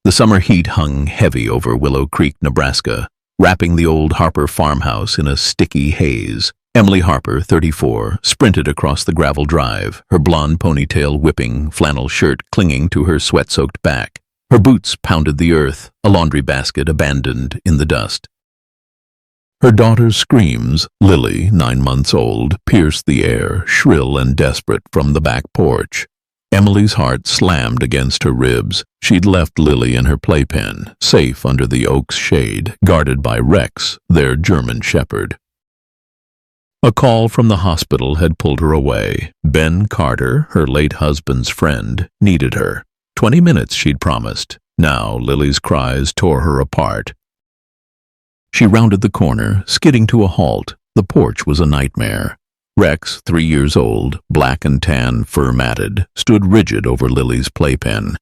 The summer heat hung heavy over Willow Creek, Nebraska, wrapping the old Harper farmhouse in a sticky haze. Emily Harper, 34, sprinted across the gravel drive, her blonde ponytail whipping, flannel shirt clinging to her sweat-soaked back. Her boots pounded the earth, a laundry basket abandoned in the dust. Her daughter's screams, Lily, 9 months old, pierced the air, shrill and desperate from the back porch. Emily's heart slammed against her ribs. She'd left Lily in her playpen, safe under the oak's shade, guarded by Rex, their German shepherd. A call from the hospital had pulled her away. Ben Carter, her late husband's friend, needed her. 20 minutes, she'd promised. Now Lily's cries tore her apart. She rounded the corner, skidding to a halt. The porch was a nightmare. Rex, 3 years old, black and tan, fur-matted, stood rigid over Lily's playpen.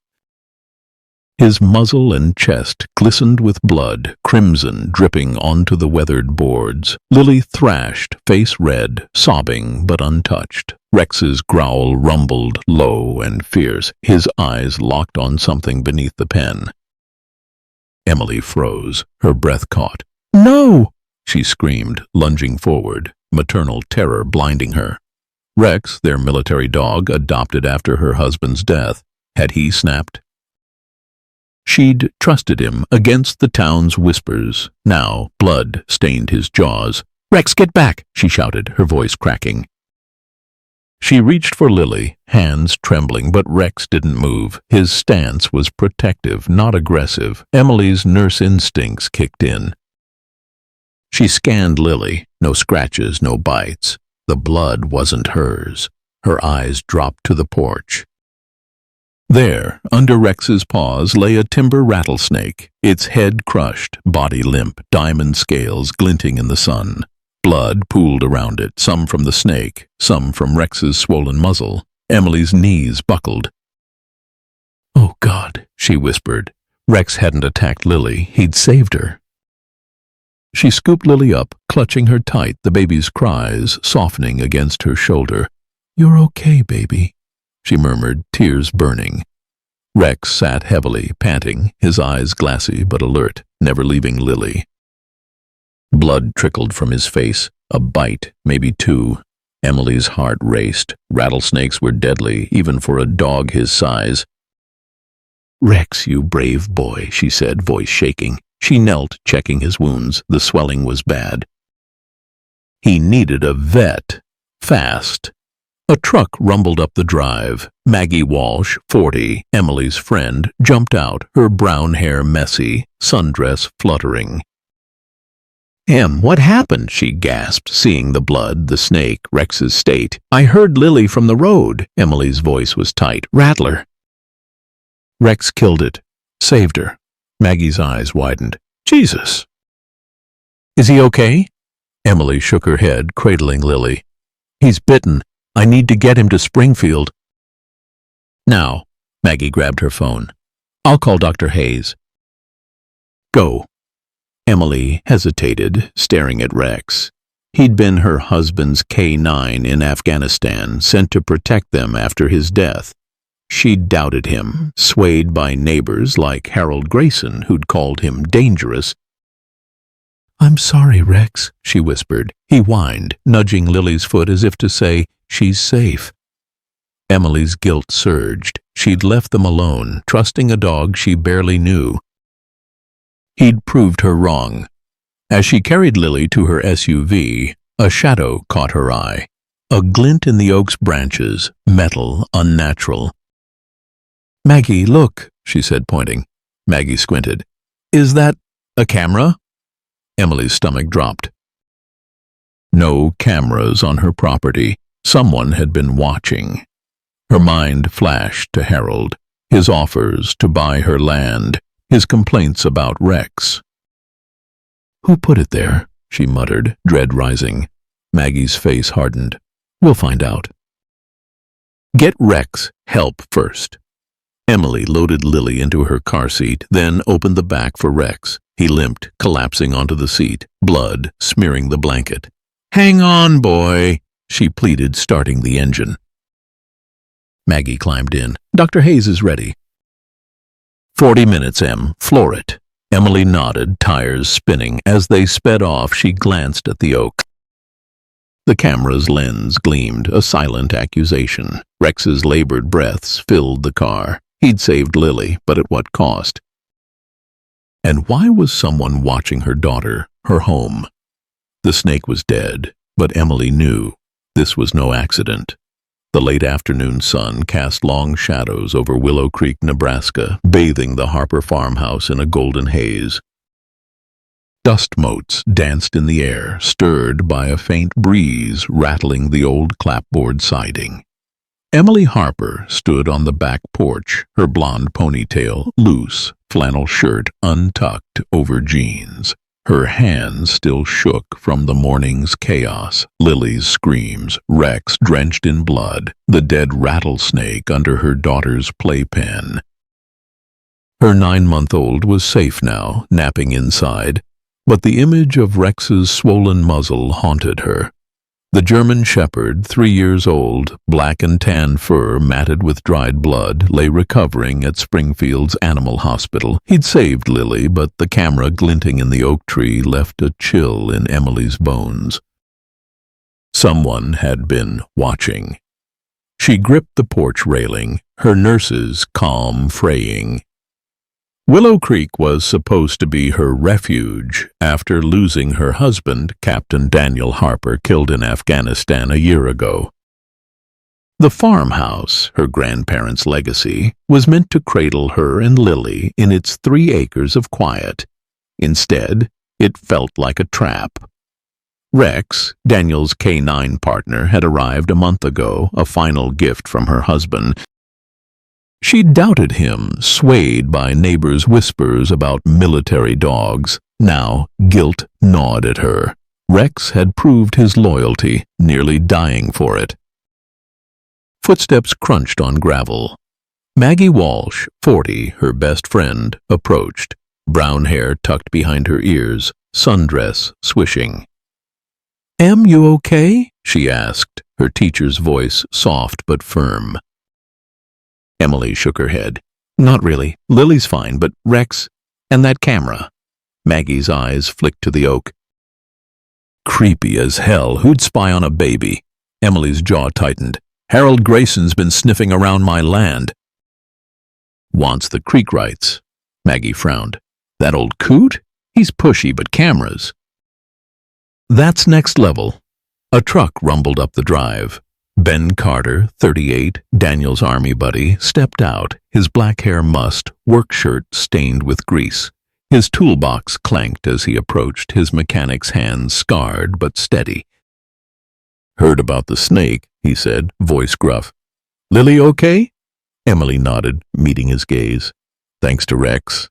His muzzle and chest glistened with blood, crimson dripping onto the weathered boards. Lily thrashed, face red, sobbing but untouched. Rex's growl rumbled, low and fierce, his eyes locked on something beneath the pen. Emily froze, her breath caught. "No!" she screamed, lunging forward, maternal terror blinding her. Rex, their military dog, adopted after her husband's death, had he snapped? She'd trusted him against the town's whispers. Now blood stained his jaws. "Rex, get back!" she shouted, her voice cracking. She reached for Lily, hands trembling, but Rex didn't move. His stance was protective, not aggressive. Emily's nurse instincts kicked in. She scanned Lily. No scratches, no bites. The blood wasn't hers. Her eyes dropped to the porch. There, under Rex's paws, lay a timber rattlesnake, its head crushed, body limp, diamond scales glinting in the sun. Blood pooled around it, some from the snake, some from Rex's swollen muzzle. Emily's knees buckled. "Oh, God," she whispered. Rex hadn't attacked Lily. He'd saved her. She scooped Lily up, clutching her tight, the baby's cries softening against her shoulder. "You're okay, baby," she murmured, tears burning. Rex sat heavily, panting, his eyes glassy but alert, never leaving Lily. Blood trickled from his face, a bite, maybe 2. Emily's heart raced. Rattlesnakes were deadly, even for a dog his size. "Rex, you brave boy," she said, voice shaking. She knelt, checking his wounds. The swelling was bad. He needed a vet. Fast. A truck rumbled up the drive. Maggie Walsh, 40, Emily's friend, jumped out, her brown hair messy, sundress fluttering. "Em, what happened?" she gasped, seeing the blood, the snake, Rex's state. "I heard Lily from the road." Emily's voice was tight. "Rattler." "Rex killed it. Saved her." Maggie's eyes widened. "Jesus." "Is he okay?" Emily shook her head, cradling Lily. "He's bitten. I need to get him to Springfield." "Now." Maggie grabbed her phone. "I'll call Dr. Hayes." "Go." Emily hesitated, staring at Rex. He'd been her husband's K-9 in Afghanistan, sent to protect them after his death. She doubted him, swayed by neighbors like Harold Grayson, who'd called him dangerous. "I'm sorry, Rex," she whispered. He whined, nudging Lily's foot as if to say, "She's safe." Emily's guilt surged. She'd left them alone, trusting a dog she barely knew. He'd proved her wrong. As she carried Lily to her SUV, a shadow caught her eye. A glint in the oak's branches, metal, unnatural. "Maggie, look," she said, pointing. Maggie squinted. "Is that a camera?" Emily's stomach dropped. No cameras on her property. Someone had been watching. Her mind flashed to Harold, his offers to buy her land, his complaints about Rex. "Who put it there?" she muttered, dread rising. Maggie's face hardened. "We'll find out." "Get Rex help first." Emily loaded Lily into her car seat, then opened the back for Rex. He limped, collapsing onto the seat, blood smearing the blanket. "Hang on, boy," she pleaded, starting the engine. Maggie climbed in. "Dr. Hayes is ready." "40 minutes, Em. Floor it." Emily nodded, tires spinning. As they sped off, she glanced at the oak. The camera's lens gleamed, a silent accusation. Rex's labored breaths filled the car. He'd saved Lily, but at what cost? And why was someone watching her daughter, her home? The snake was dead, but Emily knew this was no accident. The late afternoon sun cast long shadows over Willow Creek, Nebraska, bathing the Harper farmhouse in a golden haze. Dust motes danced in the air, stirred by a faint breeze rattling the old clapboard siding. Emily Harper stood on the back porch, her blonde ponytail loose, flannel shirt untucked over jeans. Her hands still shook from the morning's chaos, Lily's screams, Rex drenched in blood, the dead rattlesnake under her daughter's playpen. Her 9-month-old was safe now, napping inside, but the image of Rex's swollen muzzle haunted her. The German shepherd, 3 years old, black and tan fur matted with dried blood, lay recovering at Springfield's animal hospital. He'd saved Lily, but the camera glinting in the oak tree left a chill in Emily's bones. Someone had been watching. She gripped the porch railing, her nurse's calm fraying. Willow Creek was supposed to be her refuge after losing her husband, Captain Daniel Harper, killed in Afghanistan a year ago. The farmhouse, her grandparents' legacy, was meant to cradle her and Lily in its 3 acres of quiet. Instead, it felt like a trap. Rex, Daniel's K-9 partner, had arrived a month ago, a final gift from her husband. She doubted him, swayed by neighbors' whispers about military dogs. Now guilt gnawed at her. Rex had proved his loyalty, nearly dying for it. Footsteps crunched on gravel. Maggie Walsh, 40, her best friend, approached, brown hair tucked behind her ears, sundress swishing. "Em, you okay?" she asked, her teacher's voice soft but firm. Emily shook her head. "Not really. Lily's fine, but Rex and that camera." Maggie's eyes flicked to the oak. "Creepy as hell. Who'd spy on a baby?" Emily's jaw tightened. "Harold Grayson's been sniffing around my land." "Wants the creek rights." Maggie frowned. "That old coot? He's pushy, but cameras." "That's next level." A truck rumbled up the drive. Ben Carter, 38, Daniel's army buddy, stepped out, his black hair mussed, work shirt stained with grease. His toolbox clanked as he approached, his mechanic's hands scarred but steady. "Heard about the snake," he said, voice gruff. "Lily okay?" Emily nodded, meeting his gaze. "Thanks to Rex."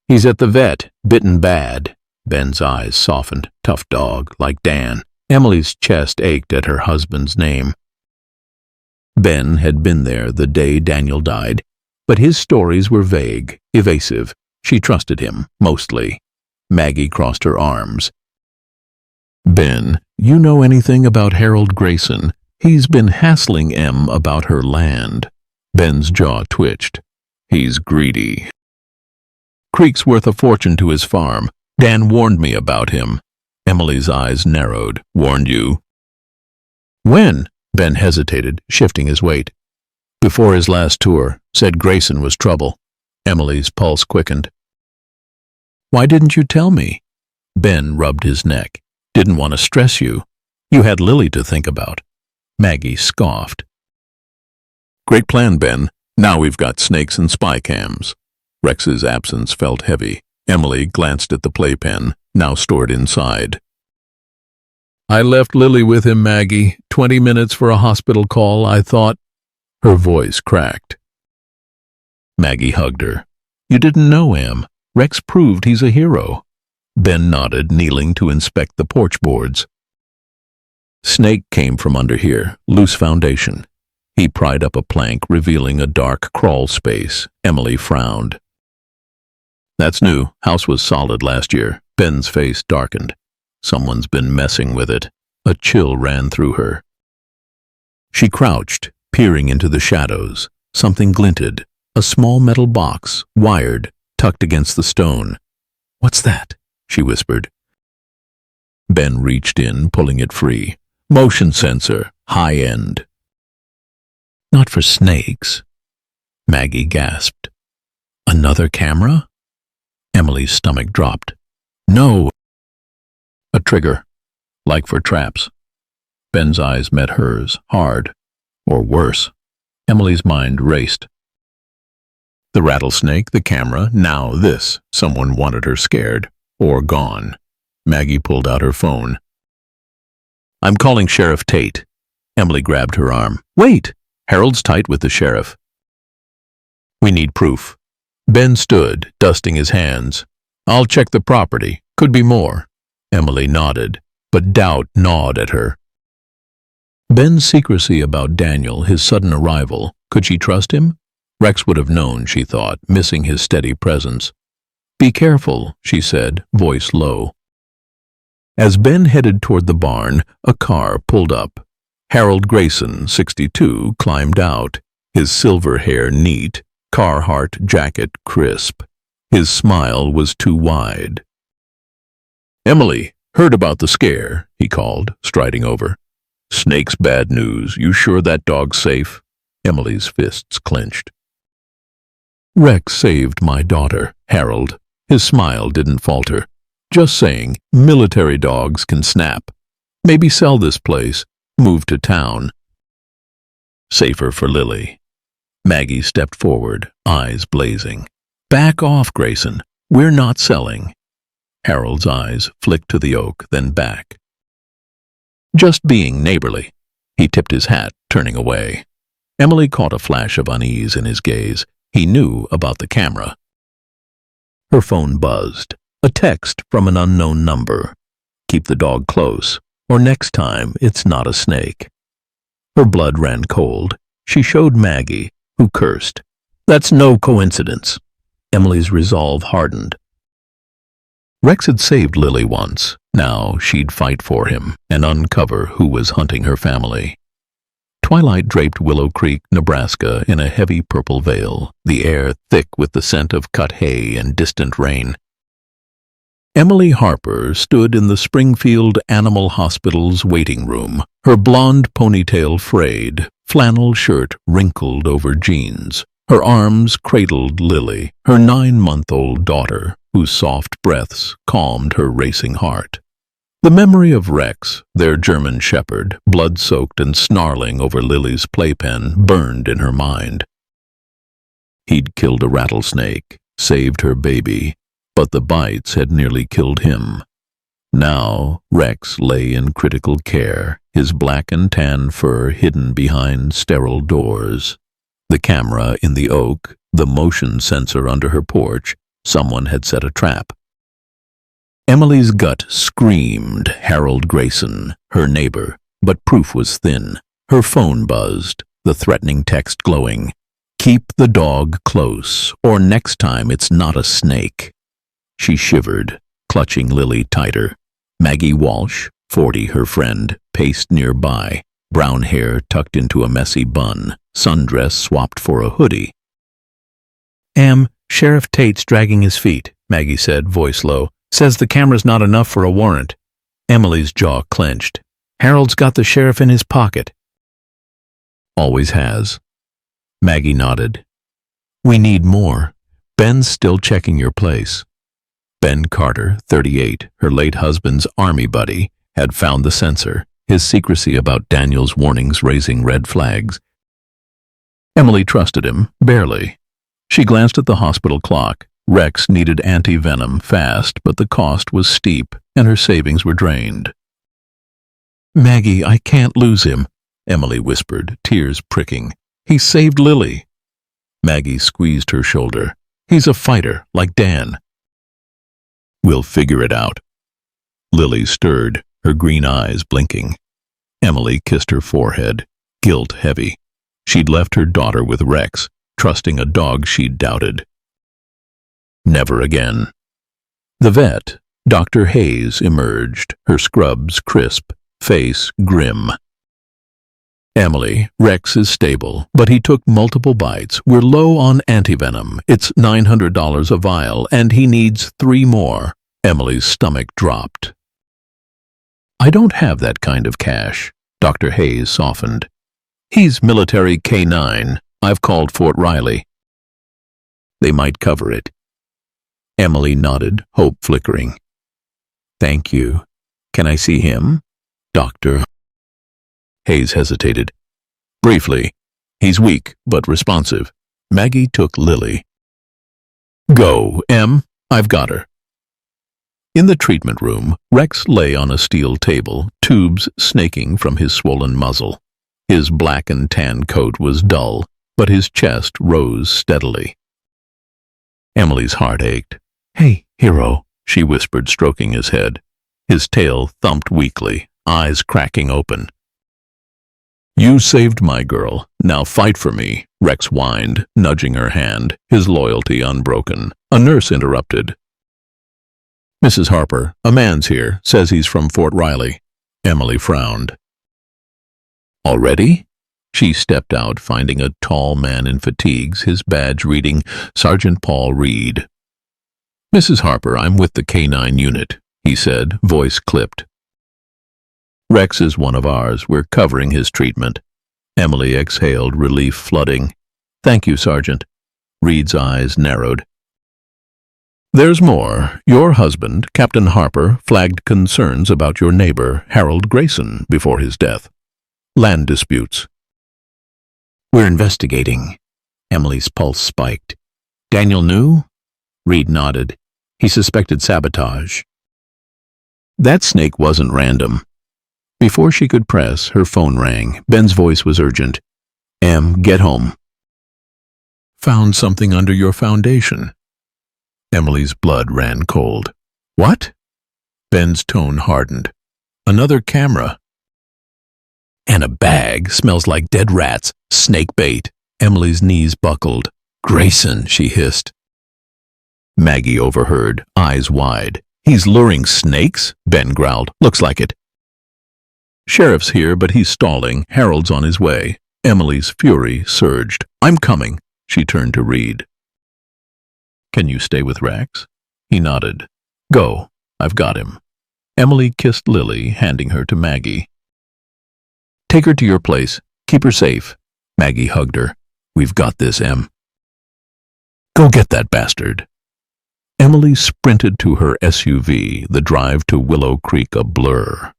"He's at the vet, bitten bad." Ben's eyes softened. "Tough dog, like Dan." Emily's chest ached at her husband's name. Ben had been there the day Daniel died, but his stories were vague, evasive. She trusted him, mostly. Maggie crossed her arms. "Ben, you know anything about Harold Grayson? He's been hassling Em about her land." Ben's jaw twitched. "He's greedy. Creek's worth a fortune to his farm. Dan warned me about him." Emily's eyes narrowed. "Warned you?" "When?" Ben hesitated, shifting his weight. "Before his last tour. Said Grayson was trouble." Emily's pulse quickened. "Why didn't you tell me?" Ben rubbed his neck. "Didn't want to stress you. You had Lily to think about." Maggie scoffed. "Great plan, Ben. Now we've got snakes and spy cams." Rex's absence felt heavy. Emily glanced at the playpen, now stored inside. "I left Lily with him, Maggie. 20 minutes for a hospital call, I thought." Her voice cracked. Maggie hugged her. "You didn't know, Em. Rex proved he's a hero." Ben nodded, kneeling to inspect the porch boards. "Snake came from under here, loose foundation." He pried up a plank, revealing a dark crawl space. Emily frowned. "That's new. House was solid last year." Ben's face darkened. "Someone's been messing with it." A chill ran through her. She crouched, peering into the shadows. Something glinted, A small metal box, wired, tucked against the stone. "What's that?" she whispered. Ben reached in, pulling it free. "Motion sensor, high end." "Not for snakes," Maggie gasped. "Another camera?" Emily's stomach dropped. "No." "A trigger, like for traps." Ben's eyes met hers, hard. Or worse. Emily's mind raced. The rattlesnake, the camera, now this. Someone wanted her scared. Or gone. Maggie pulled out her phone. "I'm calling Sheriff Tate." Emily grabbed her arm. "Wait!" Harold's tight with the sheriff. "We need proof." Ben stood, dusting his hands. "I'll check the property. Could be more." Emily nodded, but doubt gnawed at her. Ben's secrecy about Daniel, his sudden arrival, could she trust him? Rex would have known, she thought, missing his steady presence. "Be careful," she said, voice low. As Ben headed toward the barn, a car pulled up. Harold Grayson, 62, climbed out, his silver hair neat, Carhartt jacket crisp. His smile was too wide. "Emily, heard about the scare," he called, striding over. "Snake's bad news. You sure that dog's safe?" Emily's fists clenched. "Rex saved my daughter, Harold." His smile didn't falter. "Just saying, military dogs can snap. Maybe sell this place, move to town." "Safer for Lily." Maggie stepped forward, eyes blazing. "Back off, Grayson. We're not selling." Harold's eyes flicked to the oak, then back. "Just being neighborly." He tipped his hat, turning away. Emily caught a flash of unease in his gaze. He knew about the camera. Her phone buzzed. A text from an unknown number. "Keep the dog close, or next time it's not a snake." Her blood ran cold. She showed Maggie, who cursed. "That's no coincidence." Emily's resolve hardened. Rex had saved Lily once. Now she'd fight for him and uncover who was hunting her family. Twilight draped Willow Creek, Nebraska, in a heavy purple veil, the air thick with the scent of cut hay and distant rain. Emily Harper stood in the Springfield Animal Hospital's waiting room, her blonde ponytail frayed, flannel shirt wrinkled over jeans. Her arms cradled Lily, her 9-month-old daughter, whose soft breaths calmed her racing heart. The memory of Rex, their German shepherd, blood-soaked and snarling over Lily's playpen, burned in her mind. He'd killed a rattlesnake, saved her baby, but the bites had nearly killed him. Now Rex lay in critical care, his black and tan fur hidden behind sterile doors. The camera in the oak, the motion sensor under her porch, someone had set a trap. Emily's gut screamed Harold Grayson, her neighbor, but proof was thin. Her phone buzzed, the threatening text glowing. "Keep the dog close, or next time it's not a snake." She shivered, clutching Lily tighter. Maggie Walsh, 40, her friend, paced nearby, brown hair tucked into a messy bun, sundress swapped for a hoodie. Sheriff Tate's dragging his feet," Maggie said, voice low. "Says the camera's not enough for a warrant." Emily's jaw clenched. "Harold's got the sheriff in his pocket." "Always has." Maggie nodded. "We need more. Ben's still checking your place." Ben Carter, 38, her late husband's army buddy, had found the sensor, his secrecy about Daniel's warnings raising red flags. Emily trusted him, barely. She glanced at the hospital clock. Rex needed anti-venom fast, but the cost was steep, and her savings were drained. "Maggie, I can't lose him," Emily whispered, tears pricking. "He saved Lily." Maggie squeezed her shoulder. "He's a fighter, like Dan." "We'll figure it out." Lily stirred, her green eyes blinking. Emily kissed her forehead, guilt heavy. She'd left her daughter with Rex, trusting a dog she'd doubted. Never again. The vet, Dr. Hayes, emerged, her scrubs crisp, face grim. Emily, Rex is stable, but he took multiple bites. We're low on antivenom. It's $900 a vial, and he needs 3 more. Emily's stomach dropped. I don't have that kind of cash. Dr. Hayes softened. He's military K-9. I've called Fort Riley. They might cover it. Emily nodded, hope flickering. Thank you. Can I see him? Doctor. Hayes hesitated. Briefly. He's weak, but responsive. Maggie took Lily. Go, Em. I've got her. In the treatment room, Rex lay on a steel table, tubes snaking from his swollen muzzle. His black and tan coat was dull, but his chest rose steadily. Emily's heart ached. Hey, hero, she whispered, stroking his head. His tail thumped weakly, eyes cracking open. You saved my girl. Now fight for me, Rex whined, nudging her hand, his loyalty unbroken. A nurse interrupted. Mrs. Harper, a man's here, says he's from Fort Riley. Emily frowned. Already? She stepped out, finding a tall man in fatigues, his badge reading Sergeant Paul Reed. Mrs. Harper, I'm with the K-9 unit, he said, voice clipped. Rex is one of ours. We're covering his treatment. Emily exhaled, relief flooding. Thank you, Sergeant. Reed's eyes narrowed. There's more. Your husband, Captain Harper, flagged concerns about your neighbor, Harold Grayson, before his death. Land disputes. We're investigating. Emily's pulse spiked. Daniel knew? Reed nodded. He suspected sabotage. That snake wasn't random. Before she could press, her phone rang. Ben's voice was urgent. Em, get home. Found something under your foundation. Emily's blood ran cold. What? Ben's tone hardened. Another camera. And a bag. Smells like dead rats. Snake bait. Emily's knees buckled. Grayson, she hissed. Maggie overheard, eyes wide. He's luring snakes? Ben growled. Looks like it. Sheriff's here, but he's stalling. Harold's on his way. Emily's fury surged. I'm coming. She turned to Reed. Can you stay with Rex? He nodded. Go. I've got him. Emily kissed Lily, handing her to Maggie. Take her to your place. Keep her safe. Maggie hugged her. We've got this, Em. Go get that bastard. Emily sprinted to her SUV, the drive to Willow Creek a blur.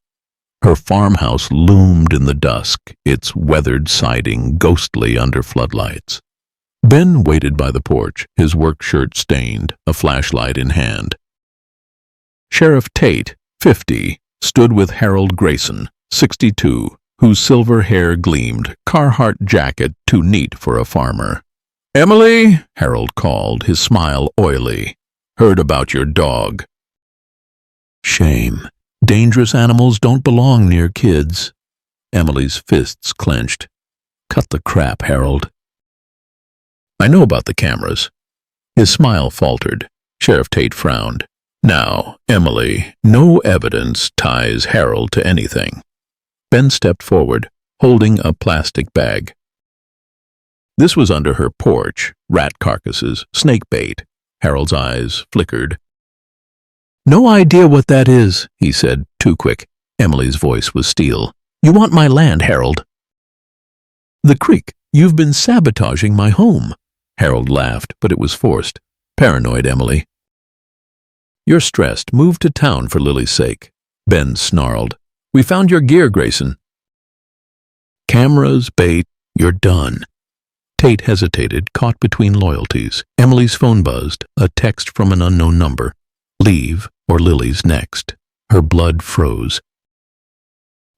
Her farmhouse loomed in the dusk, its weathered siding ghostly under floodlights. Ben waited by the porch, his work shirt stained, a flashlight in hand. Sheriff Tate, 50, stood with Harold Grayson, 62, whose silver hair gleamed, Carhartt jacket too neat for a farmer. Emily, Harold called, his smile oily. Heard about your dog. Shame. Dangerous animals don't belong near kids. Emily's fists clenched. Cut the crap, Harold. I know about the cameras. His smile faltered. Sheriff Tate frowned. Now, Emily, no evidence ties Harold to anything. Ben stepped forward, holding a plastic bag. This was under her porch, rat carcasses, snake bait. Harold's eyes flickered. No idea what that is, he said, too quick. Emily's voice was steel. You want my land, Harold. The creek. You've been sabotaging my home. Harold laughed, but it was forced. Paranoid, Emily. You're stressed. Move to town for Lily's sake. Ben snarled. We found your gear, Grayson. Cameras, bait, you're done. Tate hesitated, caught between loyalties. Emily's phone buzzed, a text from an unknown number. Leave, or Lily's next. Her blood froze.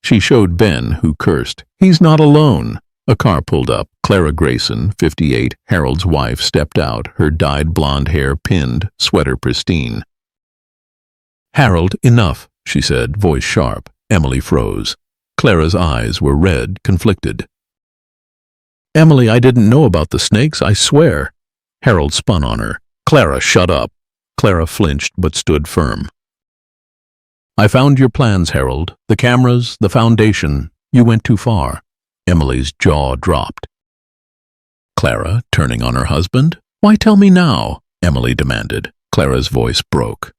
She showed Ben, who cursed. He's not alone. A car pulled up. Clara Grayson, 58, Harold's wife, stepped out, her dyed blonde hair pinned, sweater pristine. Harold, enough, she said, voice sharp. Emily froze. Clara's eyes were red, conflicted. Emily, I didn't know about the snakes, I swear. Harold spun on her. Clara, shut up. Clara flinched but stood firm. I found your plans, Harold. The cameras, the foundation. You went too far. Emily's jaw dropped. Clara, turning on her husband. "Why tell me now?" Emily demanded. Clara's voice broke.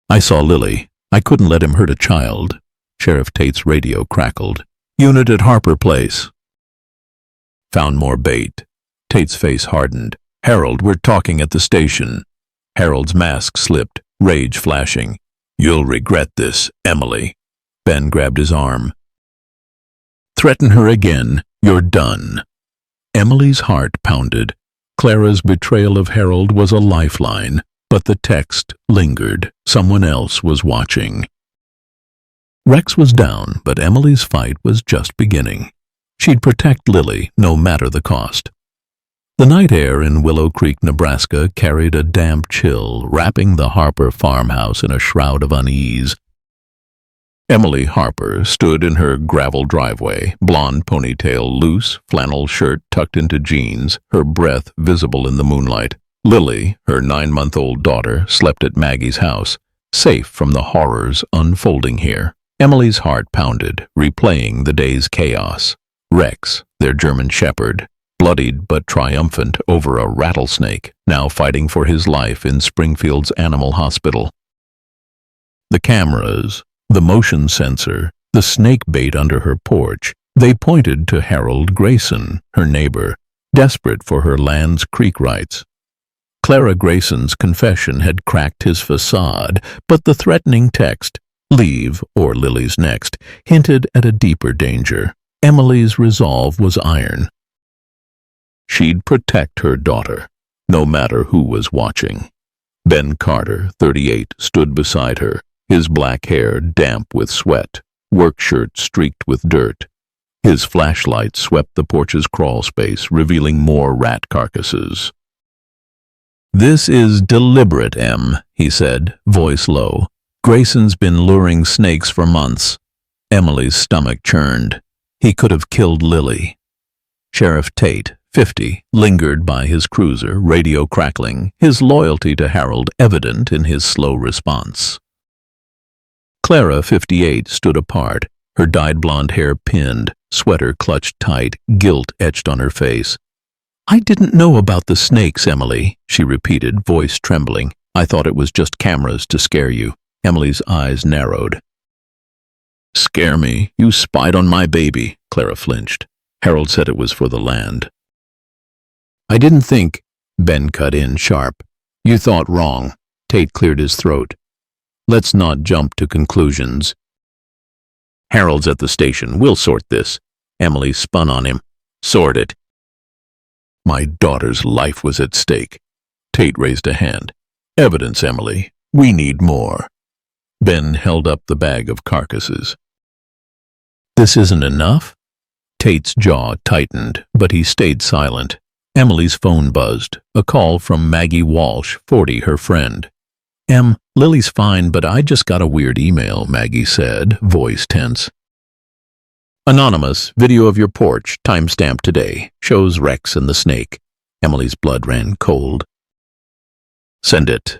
"I saw Lily. I couldn't let him hurt a child." Sheriff Tate's radio crackled. "Unit at Harper Place." "Found more bait." Tate's face hardened. "Harold, we're talking at the station." Harold's mask slipped, rage flashing. "You'll regret this, Emily." Ben grabbed his arm. "Threaten her again. You're done." Emily's heart pounded. Clara's betrayal of Harold was a lifeline, but the text lingered. Someone else was watching. Rex was down, but Emily's fight was just beginning. She'd protect Lily, no matter the cost. The night air in Willow Creek, Nebraska carried a damp chill, wrapping the Harper farmhouse in a shroud of unease. Emily Harper stood in her gravel driveway, blonde ponytail loose, flannel shirt tucked into jeans, her breath visible in the moonlight. Lily, her 9-month-old daughter, slept at Maggie's house, safe from the horrors unfolding here. Emily's heart pounded, replaying the day's chaos. Rex, their German shepherd, bloodied but triumphant over a rattlesnake, now fighting for his life in Springfield's animal hospital. The cameras, the motion sensor, the snake bait under her porch, they pointed to Harold Grayson, her neighbor, desperate for her land's creek rights. Clara Grayson's confession had cracked his facade, but the threatening text, "Leave or Lily's next," hinted at a deeper danger. Emily's resolve was iron. She'd protect her daughter, no matter who was watching. Ben Carter, 38, stood beside her, his black hair damp with sweat, work shirt streaked with dirt. His flashlight swept the porch's crawl space, revealing more rat carcasses. "This is deliberate, Em," he said, voice low. "Grayson's been luring snakes for months." Emily's stomach churned. He could have killed Lily. Sheriff Tate, 50, lingered by his cruiser, radio crackling, his loyalty to Harold evident in his slow response. Clara, 58, stood apart, her dyed blonde hair pinned, sweater clutched tight, guilt etched on her face. "I didn't know about the snakes, Emily," she repeated, voice trembling. "I thought it was just cameras to scare you." Emily's eyes narrowed. "Scare me? You spied on my baby," Clara flinched. "Harold said it was for the land." "I didn't think," Ben cut in sharp. "You thought wrong." Tate cleared his throat. "Let's not jump to conclusions." "Harold's at the station. We'll sort this." Emily spun on him. "Sort it." "My daughter's life was at stake." Tate raised a hand. "Evidence, Emily. We need more." Ben held up the bag of carcasses. "This isn't enough?" Tate's jaw tightened, but he stayed silent. Emily's phone buzzed, a call from Maggie Walsh, 40, her friend. Lily's fine, but I just got a weird email," Maggie said, voice tense. "Anonymous, video of your porch, timestamp today, shows Rex and the snake." Emily's blood ran cold. "Send it."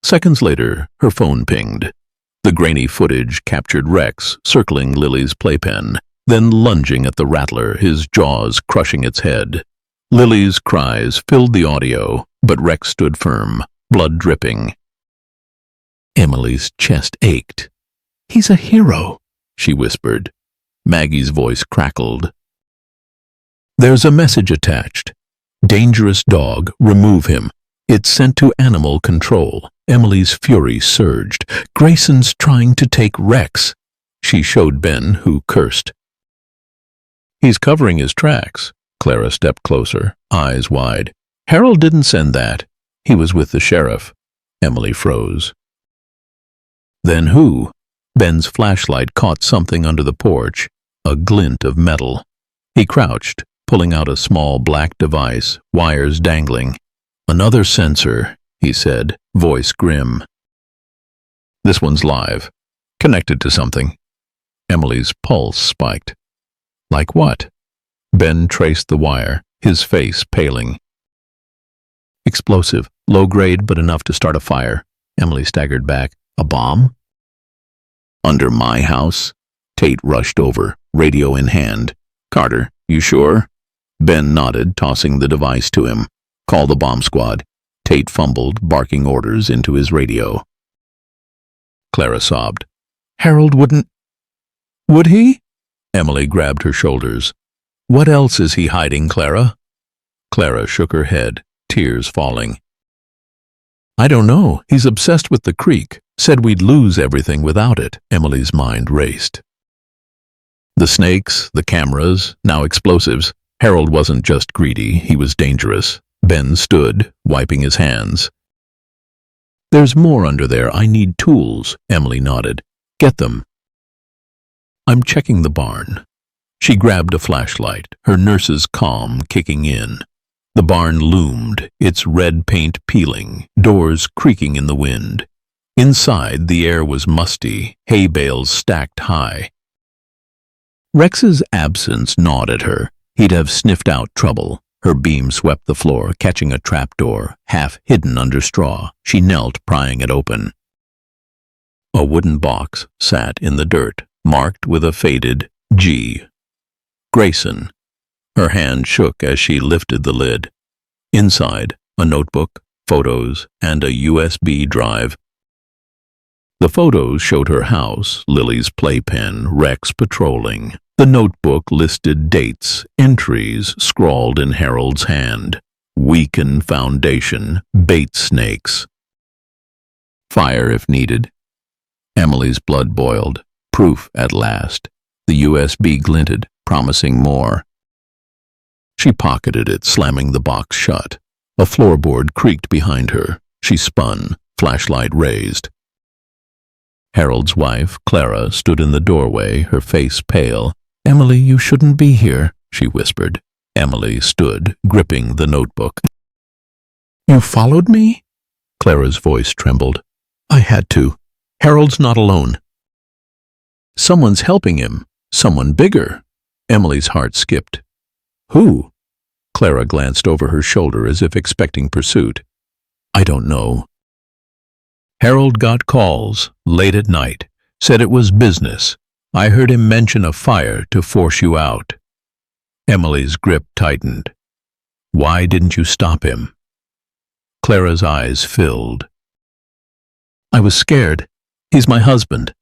Seconds later, her phone pinged. The grainy footage captured Rex circling Lily's playpen, then lunging at the rattler, his jaws crushing its head. Lily's cries filled the audio, but Rex stood firm, blood dripping. Emily's chest ached. "He's a hero," she whispered. Maggie's voice crackled. "There's a message attached. Dangerous dog, remove him. It's sent to animal control." Emily's fury surged. "Grayson's trying to take Rex." She showed Ben, who cursed. "He's covering his tracks." Clara stepped closer, eyes wide. "Harold didn't send that. He was with the sheriff." Emily froze. "Then who?" Ben's flashlight caught something under the porch, a glint of metal. He crouched, pulling out a small black device, wires dangling. "Another sensor," he said, voice grim. "This one's live, connected to something." Emily's pulse spiked. "Like what?" Ben traced the wire, his face paling. "Explosive, low grade but enough to start a fire." Emily staggered back. "A bomb?" "Under my house?" Tate rushed over, radio in hand. Carter, you sure? Ben nodded, tossing the device to him. Call the bomb squad. Tate fumbled, barking orders into his radio. Clara sobbed. Harold wouldn't... Would he? Emily grabbed her shoulders. What else is he hiding, Clara? Clara shook her head, tears falling. I don't know. He's obsessed with the creek. Said we'd lose everything without it. Emily's mind raced. The snakes, the cameras, now explosives. Harold wasn't just greedy, he was dangerous. Ben stood, wiping his hands. There's more under there. I need tools, Emily nodded. Get them. I'm checking the barn. She grabbed a flashlight, her nurse's calm kicking in. The barn loomed, its red paint peeling, doors creaking in the wind. Inside, the air was musty, hay bales stacked high. Rex's absence gnawed at her. He'd have sniffed out trouble. Her beam swept the floor, catching a trapdoor, half hidden under straw. She knelt, prying it open. A wooden box sat in the dirt, marked with a faded G. Grayson. Her hand shook as she lifted the lid. Inside, a notebook, photos, and a USB drive. The photos showed her house, Lily's playpen, Rex patrolling. The notebook listed dates, entries scrawled in Harold's hand. Weaken foundation, bait snakes. Fire if needed. Emily's blood boiled. Proof at last. The USB glinted, promising more. She pocketed it, slamming the box shut. A floorboard creaked behind her. She spun, flashlight raised. Harold's wife, Clara, stood in the doorway, her face pale. Emily, you shouldn't be here, she whispered. Emily stood, gripping the notebook. You followed me? Clara's voice trembled. I had to. Harold's not alone. Someone's helping him. Someone bigger. Emily's heart skipped. Who? Clara glanced over her shoulder as if expecting pursuit. I don't know. Harold got calls, late at night. Said it was business. I heard him mention a fire to force you out. Emily's grip tightened. Why didn't you stop him? Clara's eyes filled. I was scared. He's my husband.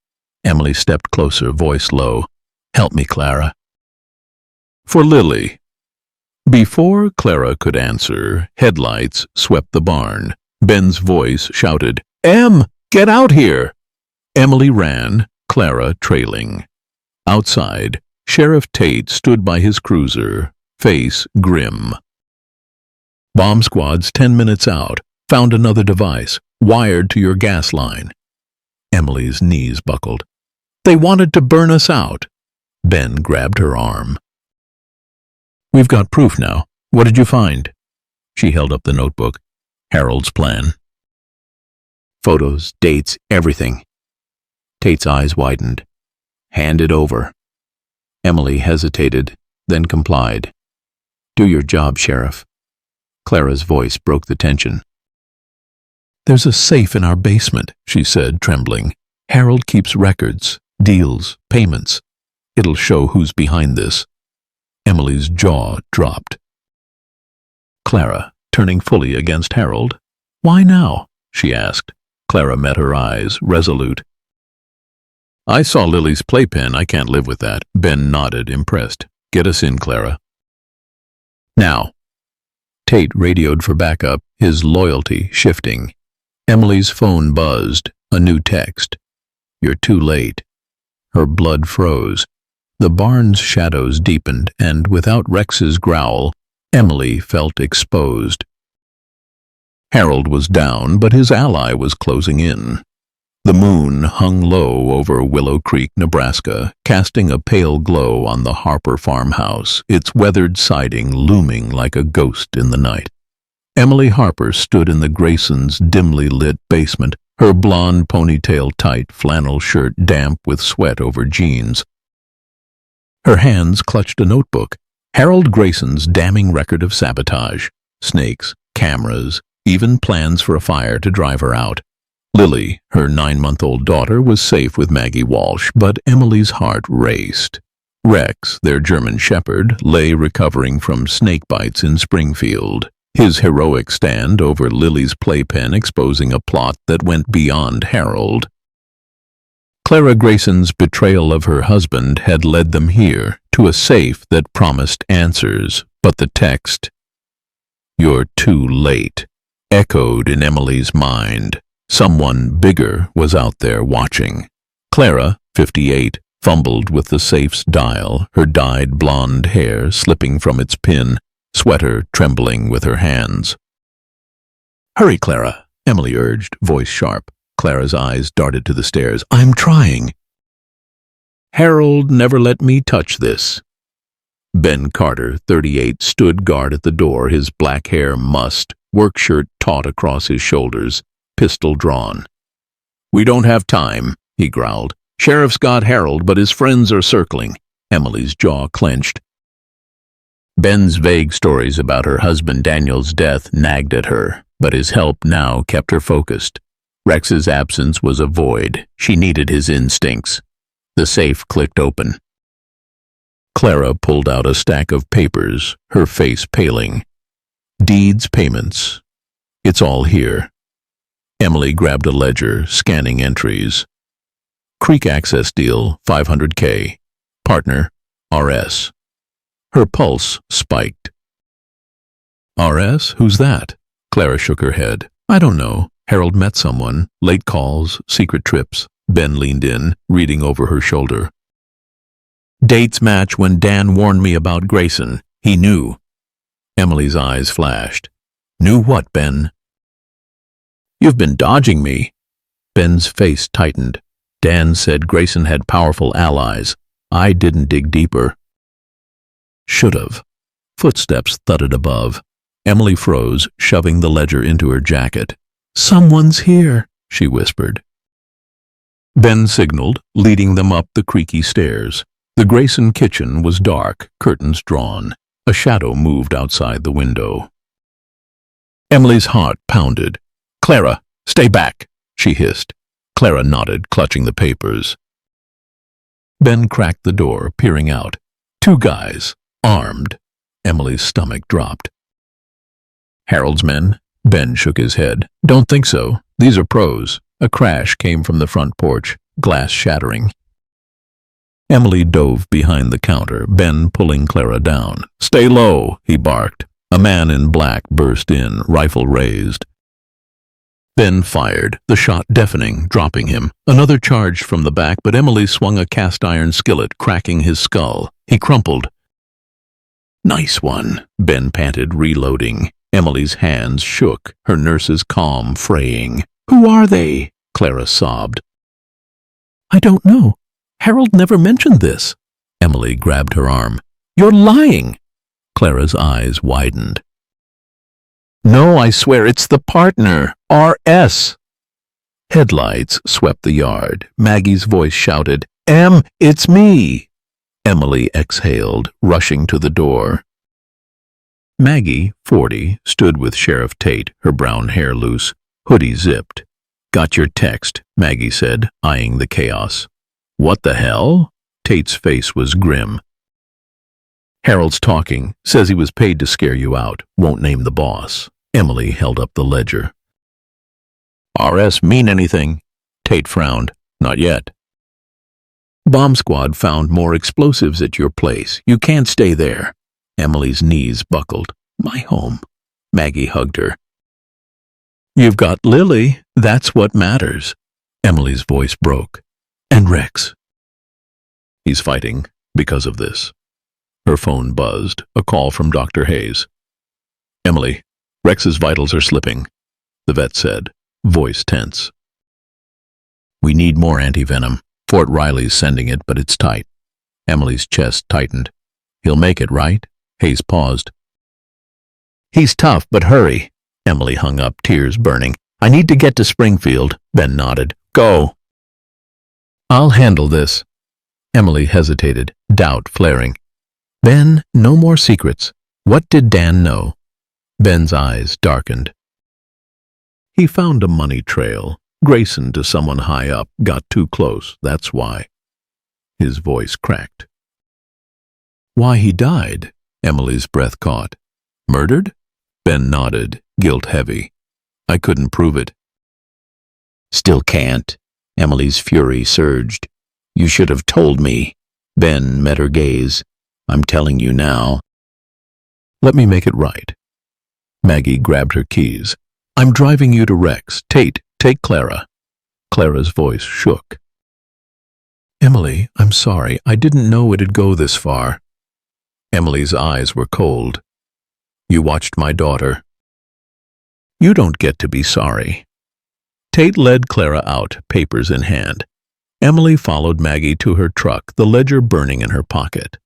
Emily stepped closer, voice low. Help me, Clara. For Lily. Before Clara could answer, headlights swept the barn. Ben's voice shouted, Em, get out here! Emily ran, Clara trailing. Outside, Sheriff Tate stood by his cruiser, face grim. Bomb squad's 10 minutes out. Found another device, wired to your gas line. Emily's knees buckled. They wanted to burn us out. Ben grabbed her arm. We've got proof now. What did you find? She held up the notebook. Harold's plan. Photos, dates, everything. Tate's eyes widened. Hand it over. Emily hesitated, then complied. Do your job, Sheriff. Clara's voice broke the tension. There's a safe in our basement, she said, trembling. Harold keeps records, deals, payments. It'll show who's behind this. Emily's jaw dropped. Clara, turning fully against Harold. Why now? She asked. Clara met her eyes, resolute. I saw Lily's playpen. I can't live with that. Ben nodded, impressed. Get us in, Clara. Now. Tate radioed for backup, his loyalty shifting. Emily's phone buzzed, a new text. You're too late. Her blood froze. The barn's shadows deepened, and without Rex's growl, Emily felt exposed. Harold was down, but his ally was closing in. The moon hung low over Willow Creek, Nebraska, casting a pale glow on the Harper farmhouse, its weathered siding looming like a ghost in the night. Emily Harper stood in the Graysons' dimly lit basement, her blonde ponytail tight, flannel shirt damp with sweat over jeans. Her hands clutched a notebook, Harold Grayson's damning record of sabotage, snakes, cameras, even plans for a fire to drive her out. Lily, her 9-month-old daughter, was safe with Maggie Walsh, but Emily's heart raced. Rex, their German shepherd, lay recovering from snake bites in Springfield, his heroic stand over Lily's playpen exposing a plot that went beyond Harold. Clara Grayson's betrayal of her husband had led them here, to a safe that promised answers, but the text, "You're too late," echoed in Emily's mind. Someone bigger was out there watching. Clara, 58, fumbled with the safe's dial, her dyed blonde hair slipping from its pin, sweater trembling with her hands. "Hurry, Clara," Emily urged, voice sharp. Clara's eyes darted to the stairs. "I'm trying." "Harold never let me touch this." Ben Carter, 38, stood guard at the door, his black hair mussed, work shirt taut across his shoulders, pistol drawn. "We don't have time," he growled. "Sheriff's got Harold, but his friends are circling." Emily's jaw clenched. Ben's vague stories about her husband Daniel's death nagged at her, but his help now kept her focused. Rex's absence was a void. She needed his instincts. The safe clicked open. Clara pulled out a stack of papers, her face paling. "Deeds, payments. It's all here." Emily grabbed a ledger, scanning entries. "Creek access deal, $500K. Partner, RS." Her pulse spiked. "RS? Who's that?" Clara shook her head. "I don't know. Harold met someone. Late calls, secret trips." Ben leaned in, reading over her shoulder. "Dates match when Dan warned me about Grayson. He knew." Emily's eyes flashed. "Knew what, Ben?" "You've been dodging me." Ben's face tightened. "Dan said Grayson had powerful allies. I didn't dig deeper." "Should've." Footsteps thudded above. Emily froze, shoving the ledger into her jacket. "Someone's here," she whispered. Ben signaled, leading them up the creaky stairs. The Grayson kitchen was dark, curtains drawn. A shadow moved outside the window. Emily's heart pounded. "Clara, stay back," she hissed. Clara nodded, clutching the papers. Ben cracked the door, peering out. Two guys, armed. Emily's stomach dropped. "Harold's men?" Ben shook his head. "Don't think so. These are pros." A crash came from the front porch, glass shattering. Emily dove behind the counter, Ben pulling Clara down. "Stay low," he barked. A man in black burst in, rifle raised. Ben fired, the shot deafening, dropping him. Another charged from the back, but Emily swung a cast-iron skillet, cracking his skull. He crumpled. "Nice one," Ben panted, reloading. Emily's hands shook, her nurse's calm fraying. "Who are they?" Clara sobbed. "I don't know. Harold never mentioned this." Emily grabbed her arm. "You're lying." Clara's eyes widened. "No, I swear, it's the partner, RS." Headlights swept the yard. Maggie's voice shouted, "Em, it's me." Emily exhaled, rushing to the door. Maggie, 40, stood with Sheriff Tate, her brown hair loose, hoodie zipped. "Got your text," Maggie said, eyeing the chaos. "What the hell?" Tate's face was grim. "Harold's talking. Says he was paid to scare you out. Won't name the boss." Emily held up the ledger. "RS mean anything?" Tate frowned. "Not yet." "Bomb squad found more explosives at your place. You can't stay there." Emily's knees buckled. "My home." Maggie hugged her. "You've got Lily. That's what matters." Emily's voice broke. "And Rex." "He's fighting because of this." Her phone buzzed, a call from Dr. Hayes. "Emily, Rex's vitals are slipping," the vet said, voice tense. "We need more antivenom. Fort Riley's sending it, but it's tight." Emily's chest tightened. "He'll make it, right?" Hayes paused. "He's tough, but hurry." Emily hung up, tears burning. "I need to get to Springfield." Ben nodded. "Go." "I'll handle this." Emily hesitated, doubt flaring. "Ben, no more secrets. What did Dan know?" Ben's eyes darkened. "He found a money trail. Grayson to someone high up, got too close, that's why." His voice cracked. Why he died? Emily's breath caught. Murdered? Ben nodded, guilt heavy. I couldn't prove it. Still can't. Emily's fury surged. You should have told me. Ben met her gaze. I'm telling you now. Let me make it right. Maggie grabbed her keys. I'm driving you to Rex. Tate, take Clara. Clara's voice shook. Emily, I'm sorry. I didn't know it'd go this far. Emily's eyes were cold. You watched my daughter. You don't get to be sorry. Tate led Clara out, papers in hand. Emily followed Maggie to her truck, the ledger burning in her pocket.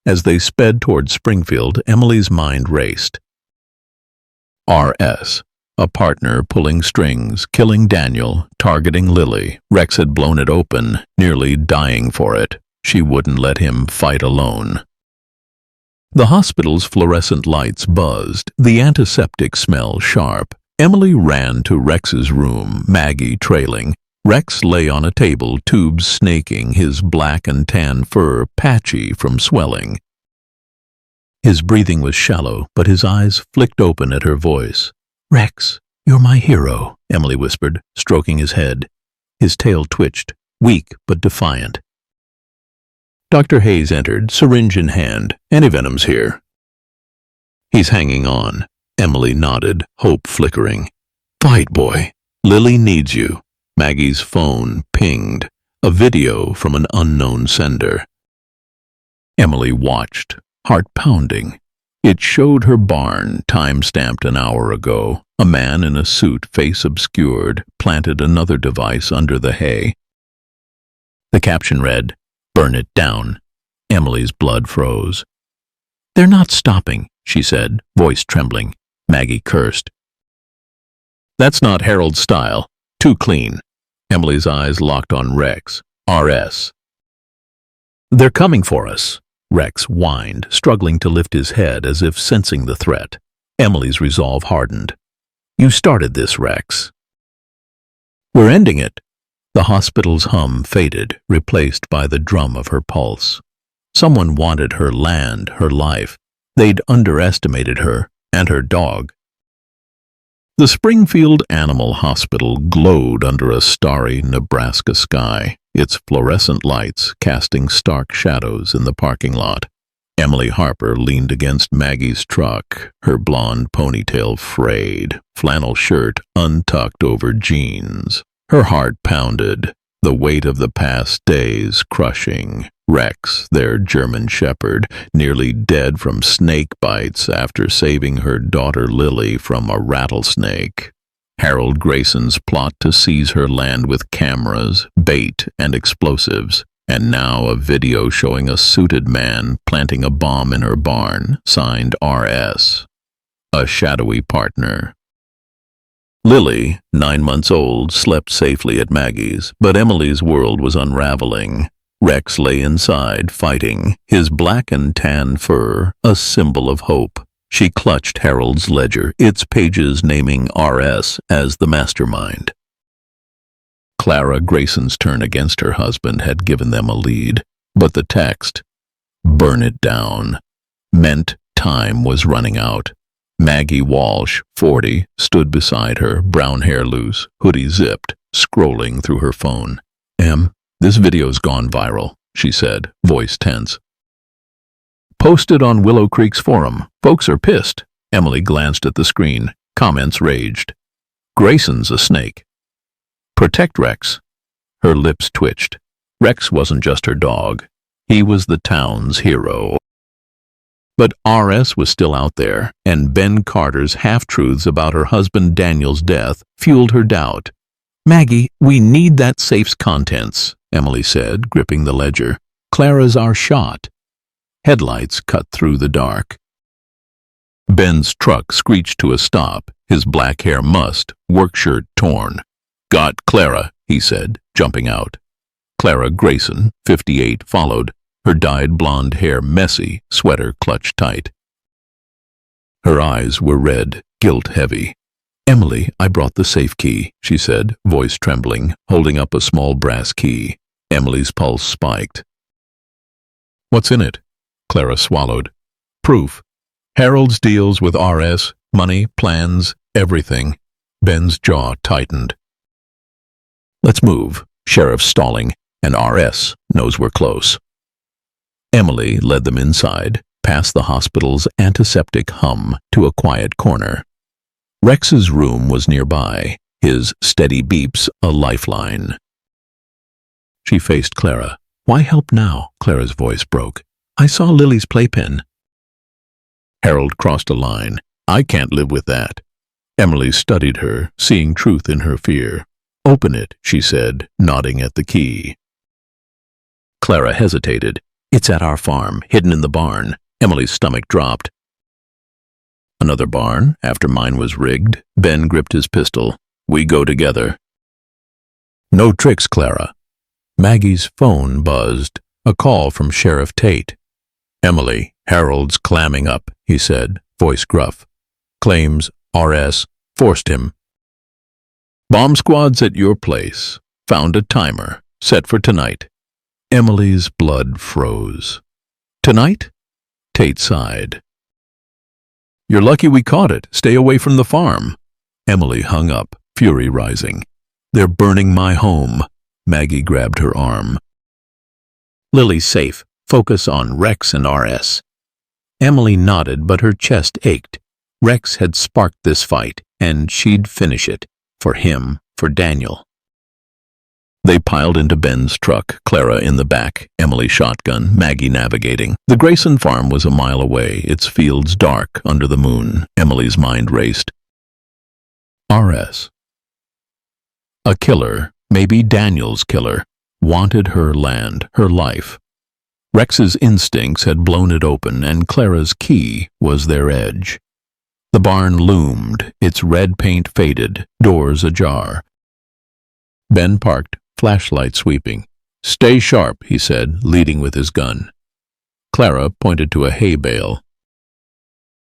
As they sped toward Springfield, Emily's mind raced. R.S., a partner pulling strings, killing Daniel, targeting Lily. Rex had blown it open, nearly dying for it. She wouldn't let him fight alone. The hospital's fluorescent lights buzzed, the antiseptic smell sharp. Emily ran to Rex's room, Maggie trailing. Rex lay on a table, tubes snaking, his black and tan fur patchy from swelling. His breathing was shallow, but his eyes flicked open at her voice. Rex, you're my hero, Emily whispered, stroking his head. His tail twitched, weak but defiant. Dr. Hayes entered, syringe in hand. Antivenom's here. He's hanging on. Emily nodded, hope flickering. Fight, boy. Lily needs you. Maggie's phone pinged, a video from an unknown sender. Emily watched, heart pounding. It showed her barn, time-stamped an hour ago. A man in a suit, face obscured, planted another device under the hay. The caption read, "Burn it down." Emily's blood froze. They're not stopping, she said, voice trembling. Maggie cursed. That's not Harold's style. Too clean. Emily's eyes locked on Rex. R.S. They're coming for us. Rex whined, struggling to lift his head as if sensing the threat. Emily's resolve hardened. You started this, Rex. We're ending it. The hospital's hum faded, replaced by the drum of her pulse. Someone wanted her land, her life. They'd underestimated her, and her dog. The Springfield Animal Hospital glowed under a starry Nebraska sky, its fluorescent lights casting stark shadows in the parking lot. Emily Harper leaned against Maggie's truck, her blonde ponytail frayed, flannel shirt untucked over jeans. Her heart pounded, the weight of the past days crushing. Rex, their German shepherd, nearly dead from snake bites after saving her daughter Lily from a rattlesnake. Harold Grayson's plot to seize her land with cameras, bait, and explosives. And now a video showing a suited man planting a bomb in her barn, signed R.S., a shadowy partner. Lily, 9 months old, slept safely at Maggie's, but Emily's world was unraveling. Rex lay inside, fighting, his black and tan fur a symbol of hope. She clutched Harold's ledger, its pages naming R.S. as the mastermind. Clara Grayson's turn against her husband had given them a lead, but the text, "Burn it down," meant time was running out. Maggie Walsh, 40, stood beside her, brown hair loose, hoodie zipped, scrolling through her phone. This video's gone viral, she said, voice tense. Posted on Willow Creek's forum. Folks are pissed. Emily glanced at the screen. Comments raged. Grayson's a snake. Protect Rex. Her lips twitched. Rex wasn't just her dog. He was the town's hero. But R.S. was still out there, and Ben Carter's half-truths about her husband Daniel's death fueled her doubt. Maggie, we need that safe's contents, Emily said, gripping the ledger. Clara's our shot. Headlights cut through the dark. Ben's truck screeched to a stop, his black hair mussed, work shirt torn. Got Clara, he said, jumping out. Clara Grayson, 58, followed, her dyed blonde hair messy, sweater clutched tight. Her eyes were red, guilt-heavy. Emily, I brought the safe key, she said, voice trembling, holding up a small brass key. Emily's pulse spiked. What's in it? Clara swallowed. Proof. Harold's deals with RS, money, plans, everything. Ben's jaw tightened. Let's move. Sheriff's stalling, and RS knows we're close. Emily led them inside, past the hospital's antiseptic hum to a quiet corner. Rex's room was nearby, his steady beeps a lifeline. She faced Clara. Why help now? Clara's voice broke. I saw Lily's playpen. Harold crossed a line. I can't live with that. Emily studied her, seeing truth in her fear. Open it, she said, nodding at the key. Clara hesitated. It's at our farm, hidden in the barn. Emily's stomach dropped. Another barn, after mine was rigged. Ben gripped his pistol. We go together. No tricks, Clara. Maggie's phone buzzed. A call from Sheriff Tate. Emily, Harold's clamming up, he said, voice gruff. Claims RS forced him. Bomb squad's at your place. Found a timer. Set for tonight. Emily's blood froze. Tonight? Tate sighed. You're lucky we caught it. Stay away from the farm. Emily hung up, fury rising. They're burning my home. Maggie grabbed her arm. Lily's safe. Focus on Rex and RS. Emily nodded, but her chest ached. Rex had sparked this fight, and she'd finish it. For him, for Daniel. They piled into Ben's truck, Clara in the back, Emily shotgun, Maggie navigating. The Grayson farm was a mile away, its fields dark under the moon. Emily's mind raced. RS. A killer, maybe Daniel's killer, wanted her land, her life. Rex's instincts had blown it open, and Clara's key was their edge. The barn loomed, its red paint faded, doors ajar. Ben parked, flashlight sweeping. Stay sharp, he said, leading with his gun. Clara pointed to a hay bale.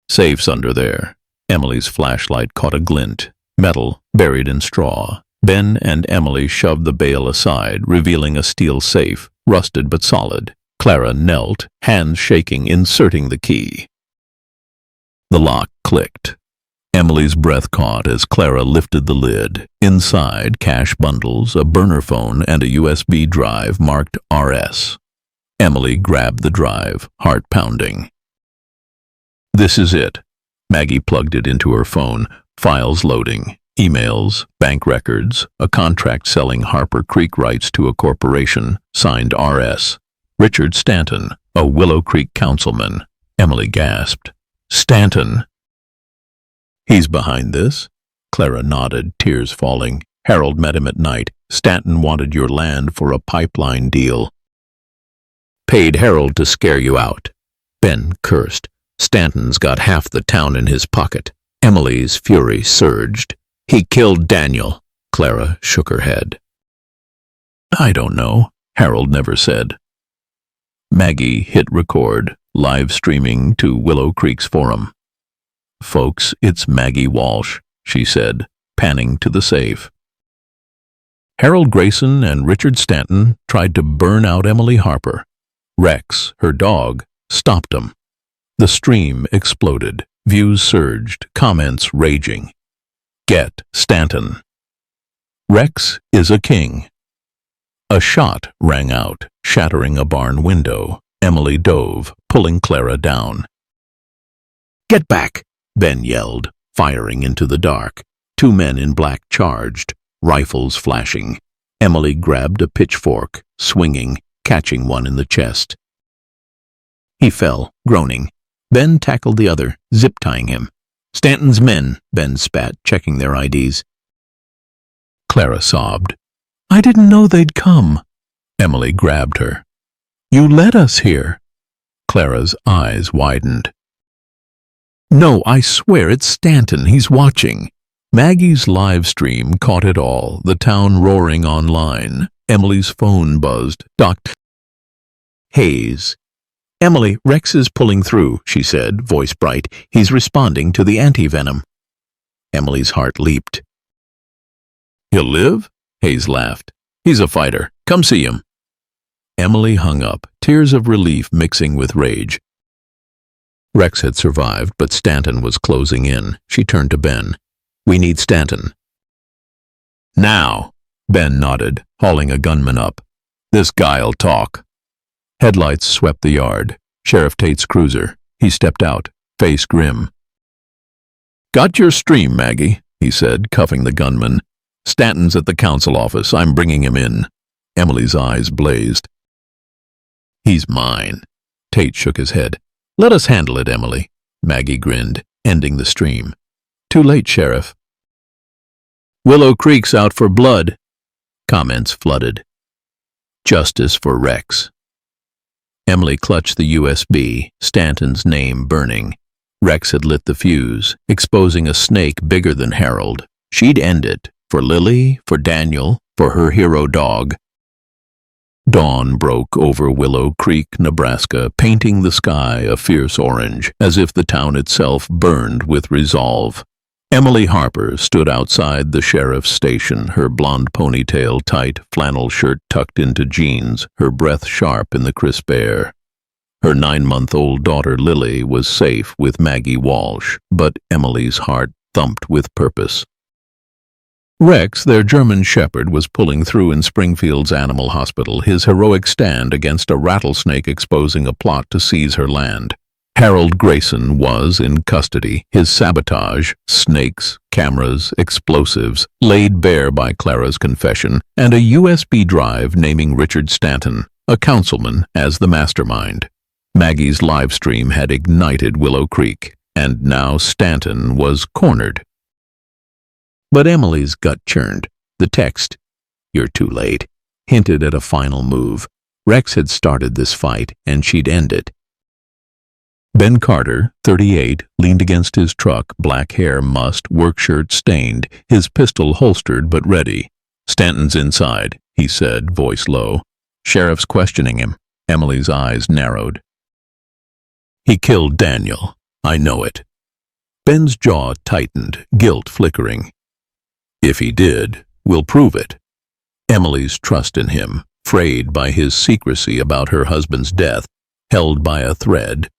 Safe's under there. Emily's flashlight caught a glint, metal buried in straw. Ben and Emily shoved the bale aside, revealing a steel safe, rusted but solid. Clara knelt, hands shaking, inserting the key. The lock clicked. Emily's breath caught as Clara lifted the lid. Inside, cash bundles, a burner phone, and a USB drive marked RS. Emily grabbed the drive, heart pounding. This is it. Maggie plugged it into her phone. Files loading. Emails, bank records, a contract selling Harper Creek rights to a corporation, signed RS. Richard Stanton, a Willow Creek councilman. Emily gasped. Stanton. He's behind this. Clara nodded, tears falling. Harold met him at night. Stanton wanted your land for a pipeline deal. Paid Harold to scare you out. Ben cursed. Stanton's got half the town in his pocket. Emily's fury surged. He killed Daniel. Clara shook her head. I don't know. Harold never said. Maggie hit record, live streaming to Willow Creek's forum. Folks, it's Maggie Walsh, she said, panning to the safe. Harold Grayson and Richard Stanton tried to burn out Emily Harper. Rex, her dog, stopped them. The stream exploded. Views surged, comments raging. Get Stanton. Rex is a king. A shot rang out, shattering a barn window. Emily dove, pulling Clara down. Get back, Ben yelled, firing into the dark. Two men in black charged, rifles flashing. Emily grabbed a pitchfork, swinging, catching one in the chest. He fell, groaning. Ben tackled the other, zip-tying him. Stanton's men, Ben spat, checking their IDs. Clara sobbed. I didn't know they'd come. Emily grabbed her. You led us here. Clara's eyes widened. No, I swear it's Stanton. He's watching. Maggie's live stream caught it all, the town roaring online. Emily's phone buzzed. Hayes. Emily, Rex is pulling through, she said, voice bright. He's responding to the anti-venom. Emily's heart leaped. He'll live? Hayes laughed. He's a fighter. Come see him. Emily hung up, tears of relief mixing with rage. Rex had survived, but Stanton was closing in. She turned to Ben. "We need Stanton." "Now," Ben nodded, hauling a gunman up. "This guy'll talk." Headlights swept the yard. Sheriff Tate's cruiser. He stepped out, face grim. "Got your stream, Maggie," he said, cuffing the gunman. "Stanton's at the council office. I'm bringing him in." Emily's eyes blazed. "He's mine." Tate shook his head. "Let us handle it, Emily." Maggie grinned, ending the stream. "Too late, Sheriff." "Willow Creek's out for blood." Comments flooded. "Justice for Rex." Emily clutched the USB, Stanton's name burning. Rex had lit the fuse, exposing a snake bigger than Harold. She'd end it, for Lily, for Daniel, for her hero dog. Dawn broke over Willow Creek, Nebraska, painting the sky a fierce orange, as if the town itself burned with resolve. Emily Harper stood outside the sheriff's station, her blonde ponytail tight, flannel shirt tucked into jeans, her breath sharp in the crisp air. Her 9-month-old daughter Lily was safe with Maggie Walsh, but Emily's heart thumped with purpose. Rex, their German shepherd, was pulling through in Springfield's animal hospital, his heroic stand against a rattlesnake exposing a plot to seize her land. Harold Grayson was in custody, his sabotage, snakes, cameras, explosives, laid bare by Clara's confession, and a USB drive naming Richard Stanton, a councilman, as the mastermind. Maggie's live stream had ignited Willow Creek, and now Stanton was cornered. But Emily's gut churned. The text, "You're too late," hinted at a final move. Rex had started this fight, and she'd end it. Ben Carter, 38, leaned against his truck, black hair mussed, work shirt stained, his pistol holstered but ready. "Stanton's inside," he said, voice low. "Sheriff's questioning him." Emily's eyes narrowed. "He killed Daniel. I know it." Ben's jaw tightened, guilt flickering. "If he did, we'll prove it." Emily's trust in him, frayed by his secrecy about her husband's death, held by a thread.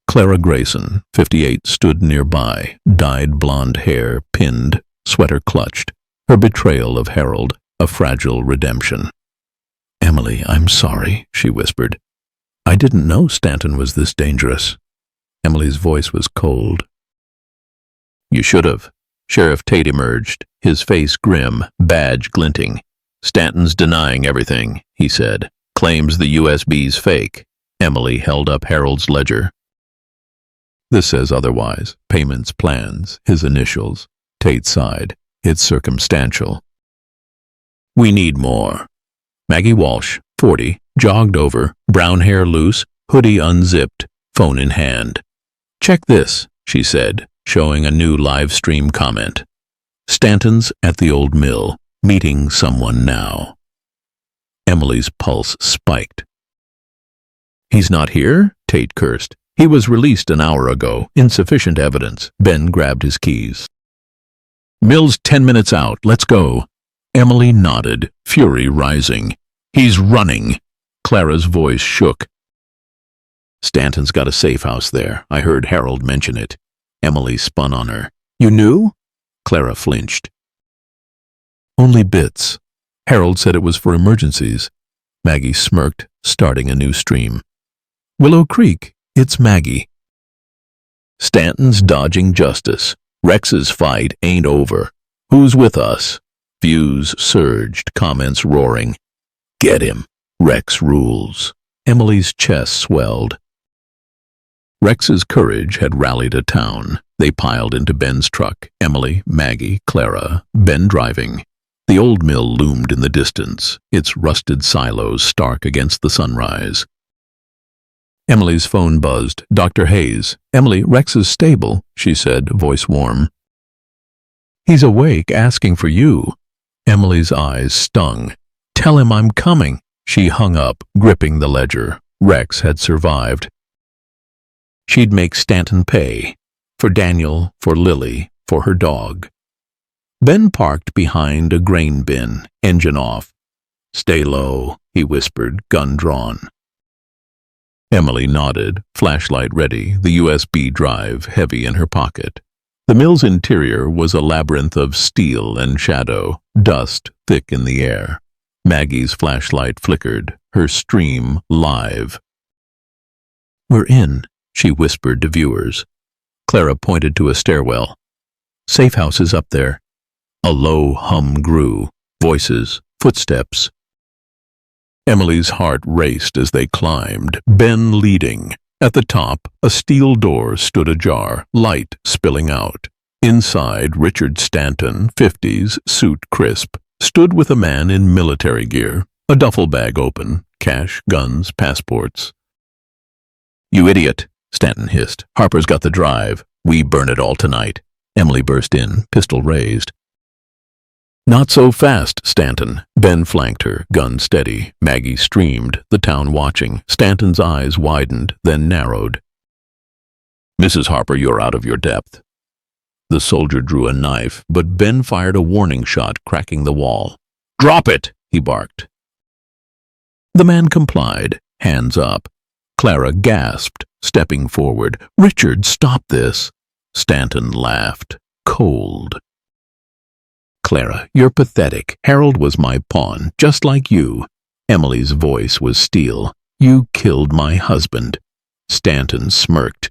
Clara Grayson, 58, stood nearby, dyed blonde hair pinned, sweater clutched, her betrayal of Harold, a fragile redemption. "Emily, I'm sorry," she whispered. "I didn't know Stanton was this dangerous." Emily's voice was cold. "You should have." Sheriff Tate emerged, his face grim, badge glinting. "Stanton's denying everything," he said. "Claims the USB's fake." Emily held up Harold's ledger. "This says otherwise. Payments, plans, his initials." Tate sighed. "It's circumstantial." "We need more." Maggie Walsh, 40, jogged over, brown hair loose, hoodie unzipped, phone in hand. "Check this," she said, showing a new live stream comment. "Stanton's at the old mill, meeting someone now." Emily's pulse spiked. "He's not here?" Tate cursed. "He was released an hour ago. Insufficient evidence." Ben grabbed his keys. "Mill's 10 minutes out. Let's go." Emily nodded, fury rising. "He's running." Clara's voice shook. "Stanton's got a safe house there. I heard Harold mention it." Emily spun on her. "You knew?" Clara flinched. "Only bits. Harold said it was for emergencies." Maggie smirked, starting a new stream. "Willow Creek, it's Maggie." "Stanton's dodging justice. Rex's fight ain't over. Who's with us?" Views surged, comments roaring. "Get him. Rex rules." Emily's chest swelled. Rex's courage had rallied a town. They piled into Ben's truck, Emily, Maggie, Clara, Ben driving. The old mill loomed in the distance, its rusted silos stark against the sunrise. Emily's phone buzzed. "Dr. Hayes." "Emily, Rex is stable," she said, voice warm. "He's awake, asking for you." Emily's eyes stung. "Tell him I'm coming." She hung up, gripping the ledger. Rex had survived. She'd make Stanton pay. For Daniel, for Lily, for her dog. Ben parked behind a grain bin, engine off. "Stay low," he whispered, gun drawn. Emily nodded, flashlight ready, the USB drive heavy in her pocket. The mill's interior was a labyrinth of steel and shadow, dust thick in the air. Maggie's flashlight flickered, her stream live. "We're in," she whispered to viewers. Clara pointed to a stairwell. "Safe house is up there." A low hum grew, voices, footsteps. Emily's heart raced as they climbed, Ben leading. At the top, a steel door stood ajar, light spilling out. Inside, Richard Stanton, 50s, suit crisp, stood with a man in military gear, a duffel bag open, cash, guns, passports. "You idiot," Stanton hissed. "Harper's got the drive. We burn it all tonight." Emily burst in, pistol raised. "Not so fast, Stanton." Ben flanked her, gun steady. Maggie streamed, the town watching. Stanton's eyes widened, then narrowed. "Mrs. Harper, you're out of your depth." The soldier drew a knife, but Ben fired a warning shot, cracking the wall. "Drop it!" he barked. The man complied, hands up. Clara gasped, stepping forward. "Richard, stop this!" Stanton laughed, cold. "Clara, you're pathetic. Harold was my pawn, just like you." Emily's voice was steel. "You killed my husband." Stanton smirked.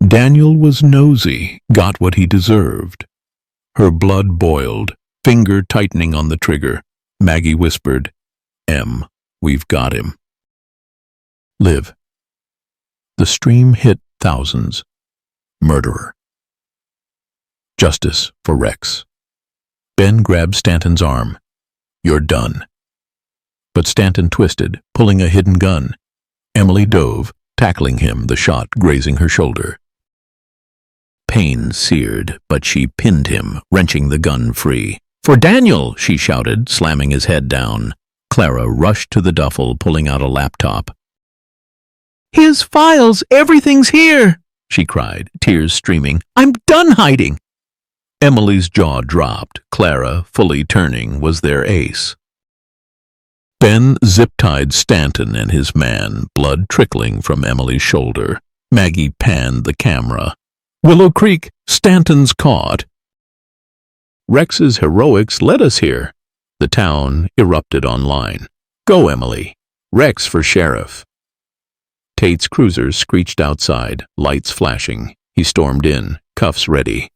Daniel was nosy, got what he deserved. Her blood boiled, finger tightening on the trigger. Maggie whispered, "Em, we've got him." "Liv." The stream hit thousands. Murderer. Justice for Rex. Ben grabbed Stanton's arm. "You're done." But Stanton twisted, pulling a hidden gun. Emily dove, tackling him, the shot grazing her shoulder. Pain seared, but she pinned him, wrenching the gun free. "For Daniel!" she shouted, slamming his head down. Clara rushed to the duffel, pulling out a laptop. "His files! Everything's here!" she cried, tears streaming. "I'm done hiding!" Emily's jaw dropped. Clara, fully turning, was their ace. Ben zip-tied Stanton and his man, blood trickling from Emily's shoulder. Maggie panned the camera. "Willow Creek, Stanton's caught." Rex's heroics led us here. The town erupted online. "Go, Emily. Rex for sheriff." Tate's cruiser screeched outside, lights flashing. He stormed in, cuffs ready.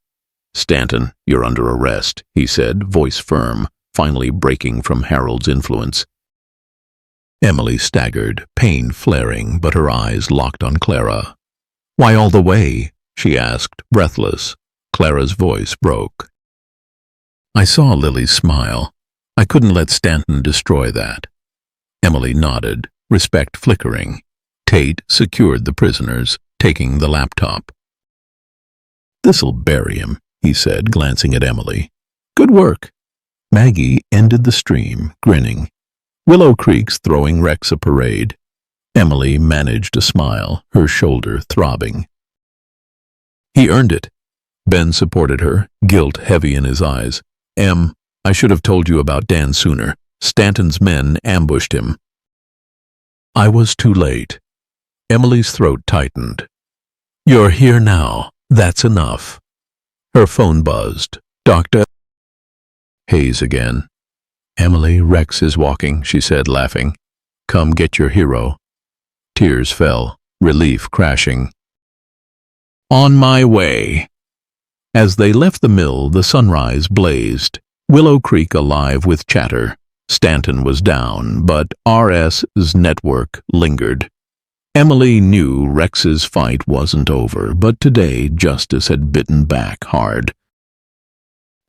"Stanton, you're under arrest," he said, voice firm, finally breaking from Harold's influence. Emily staggered, pain flaring, but her eyes locked on Clara. "Why all the way?" she asked, breathless. Clara's voice broke. "I saw Lily's smile. I couldn't let Stanton destroy that." Emily nodded, respect flickering. Tate secured the prisoners, taking the laptop. "This'll bury him," he said, glancing at Emily. "Good work." Maggie ended the stream, grinning. Willow Creek's throwing Rex a parade. Emily managed a smile, her shoulder throbbing. "He earned it." Ben supported her, guilt heavy in his eyes. "Em, I should have told you about Dan sooner. Stanton's men ambushed him." "I was too late." Emily's throat tightened. "You're here now. That's enough." Her phone buzzed. "Doctor?" Hayes again. "Emily, Rex is walking," she said, laughing. "Come get your hero." Tears fell, relief crashing. "On my way." As they left the mill, the sunrise blazed. Willow Creek alive with chatter. Stanton was down, but RS's network lingered. Emily knew Rex's fight wasn't over, but today justice had bitten back hard.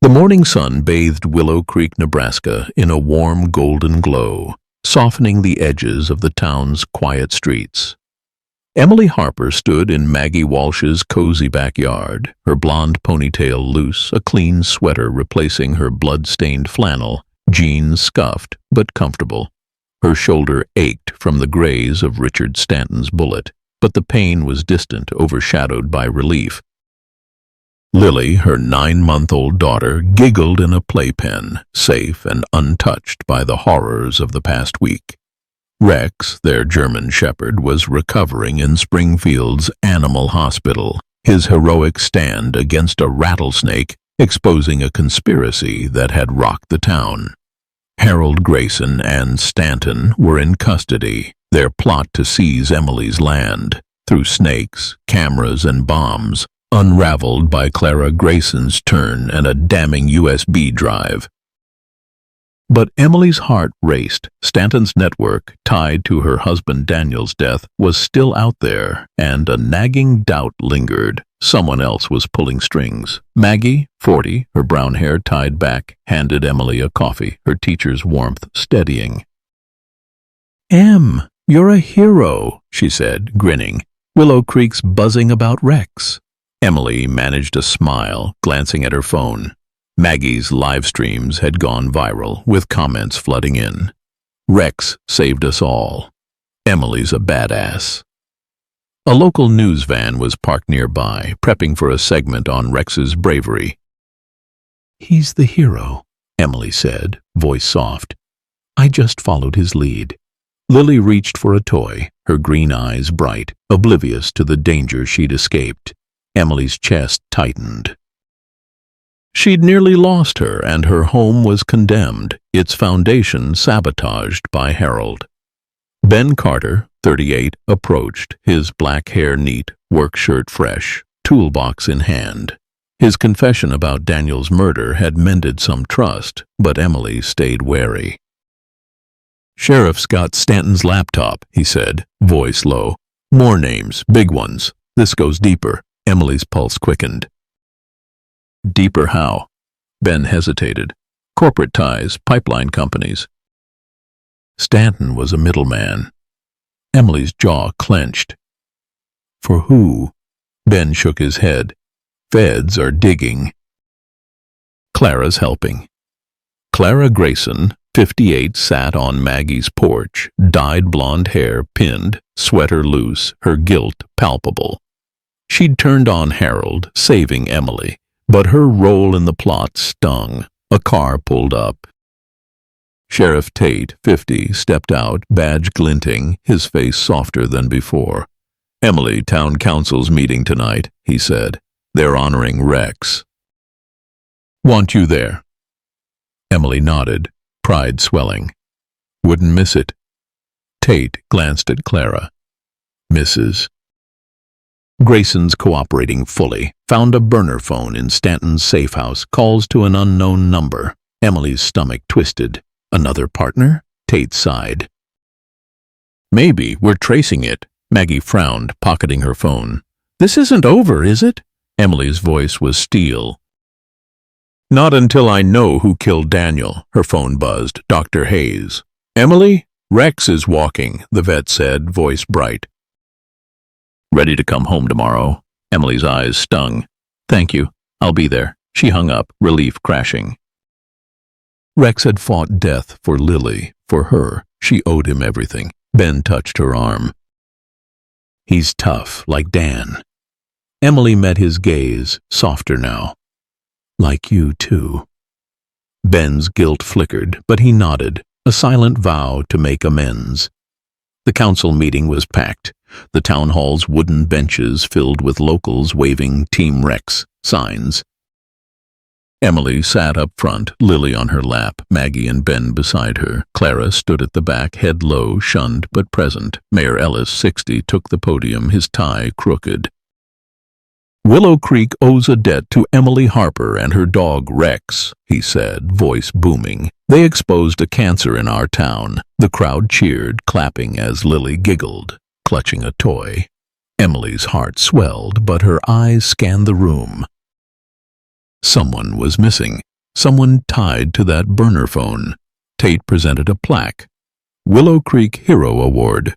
The morning sun bathed Willow Creek, Nebraska, in a warm golden glow, softening the edges of the town's quiet streets. Emily Harper stood in Maggie Walsh's cozy backyard, her blonde ponytail loose, a clean sweater replacing her blood-stained flannel, jeans scuffed but comfortable. Her shoulder ached from the graze of Richard Stanton's bullet, but the pain was distant, overshadowed by relief. Lily, her 9-month-old daughter, giggled in a playpen, safe and untouched by the horrors of the past week. Rex, their German shepherd, was recovering in Springfield's animal hospital, his heroic stand against a rattlesnake exposing a conspiracy that had rocked the town. Harold Grayson and Stanton were in custody, their plot to seize Emily's land, through snakes, cameras, and bombs, unraveled by Clara Grayson's turn and a damning USB drive. But Emily's heart raced. Stanton's network, tied to her husband Daniel's death, was still out there, and a nagging doubt lingered. Someone else was pulling strings. Maggie, 40, her brown hair tied back, handed Emily a coffee, her teacher's warmth steadying. "Em, you're a hero," she said, grinning. "Willow Creek's buzzing about Rex." Emily managed a smile, glancing at her phone. Maggie's live streams had gone viral, with comments flooding in. "Rex saved us all. Emily's a badass." A local news van was parked nearby, prepping for a segment on Rex's bravery. "He's the hero," Emily said, voice soft. "I just followed his lead." Lily reached for a toy, her green eyes bright, oblivious to the danger she'd escaped. Emily's chest tightened. She'd nearly lost her, and her home was condemned, its foundation sabotaged by Harold. Ben Carter, 38, approached, his black hair neat, work shirt fresh, toolbox in hand. His confession about Daniel's murder had mended some trust, but Emily stayed wary. "Sheriff's got Stanton's laptop," he said, voice low. "More names, big ones. This goes deeper." Emily's pulse quickened. "Deeper how?" Ben hesitated. "Corporate ties, pipeline companies." Stanton was a middleman. Emily's jaw clenched. "For who?" Ben shook his head. "Feds are digging." "Clara's helping." Clara Grayson, 58, sat on Maggie's porch, dyed blonde hair pinned, sweater loose, her guilt palpable. She'd turned on Harold, saving Emily, but her role in the plot stung. A car pulled up. Sheriff Tate, 50, stepped out, badge glinting, his face softer than before. "Emily, town council's meeting tonight," he said. "They're honoring Rex." "Want you there." Emily nodded, pride swelling. "Wouldn't miss it." Tate glanced at Clara. "Mrs." Grayson's cooperating fully, found a burner phone in Stanton's safe house, calls to an unknown number. Emily's stomach twisted. "Another partner?" Tate sighed. "Maybe we're tracing it." Maggie frowned, pocketing her phone. "This isn't over, is it?" Emily's voice was steel. "Not until I know who killed Daniel." Her phone buzzed. Dr. Hayes. "Emily, Rex is walking," the vet said, voice bright. "Ready to come home tomorrow?" Emily's eyes stung. "Thank you. I'll be there." She hung up, relief crashing. Rex had fought death for Lily, for her. She owed him everything. Ben touched her arm. "He's tough, like Dan." Emily met his gaze, softer now. "Like you, too." Ben's guilt flickered, but he nodded, a silent vow to make amends. The council meeting was packed. The town hall's wooden benches filled with locals waving Team Rex signs. Emily sat up front, Lily on her lap, Maggie and Ben beside her. Clara stood at the back, head low, shunned but present. Mayor Ellis, 60, took the podium, his tie crooked. "Willow Creek owes a debt to Emily Harper and her dog Rex," he said, voice booming. "They exposed a cancer in our town." The crowd cheered, clapping as Lily giggled, clutching a toy. Emily's heart swelled, but her eyes scanned the room. Someone was missing. Someone tied to that burner phone. Tate presented a plaque. "Willow Creek Hero Award."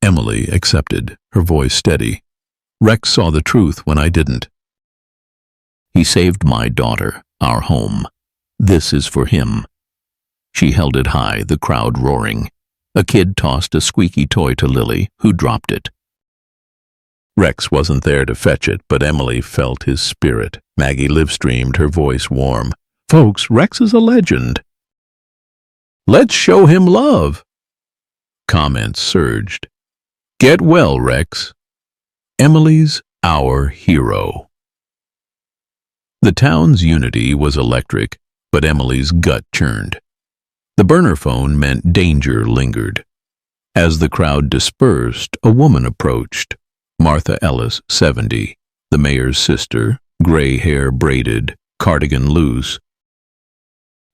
Emily accepted, her voice steady. "Rex saw the truth when I didn't. He saved my daughter, our home. This is for him." She held it high, the crowd roaring. A kid tossed a squeaky toy to Lily, who dropped it. Rex wasn't there to fetch it, but Emily felt his spirit. Maggie live-streamed, her voice warm. "Folks, Rex is a legend. Let's show him love." Comments surged. Get well, Rex. Emily's our hero. The town's unity was electric, but Emily's gut churned. The burner phone meant danger lingered. As the crowd dispersed, a woman approached. Martha Ellis, 70, the mayor's sister, gray hair braided, cardigan loose.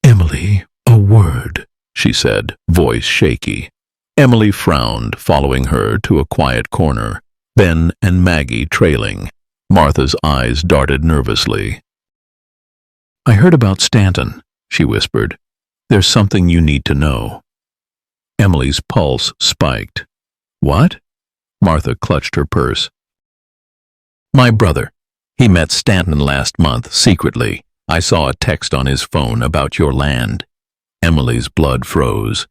Emily, a word, she said, voice shaky. Emily frowned, following her to a quiet corner, Ben and Maggie trailing. Martha's eyes darted nervously. I heard about Stanton, she whispered. There's something you need to know. Emily's pulse spiked. What? Martha clutched her purse. My brother. He met Stanton last month, secretly. I saw a text on his phone about your land. Emily's blood froze.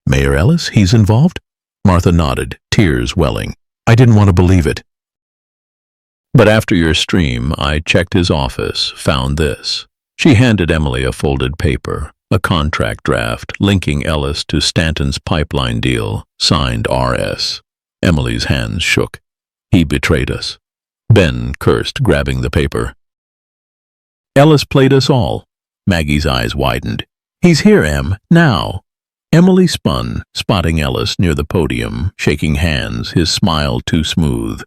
Mayor Ellis, he's involved? Martha nodded, tears welling. I didn't want to believe it. But after your stream, I checked his office, found this. She handed Emily a folded paper, a contract draft linking Ellis to Stanton's pipeline deal, signed R.S. Emily's hands shook. He betrayed us. Ben cursed, grabbing the paper. Ellis played us all. Maggie's eyes widened. He's here, Em, now. Emily spun, spotting Ellis near the podium, shaking hands, his smile too smooth.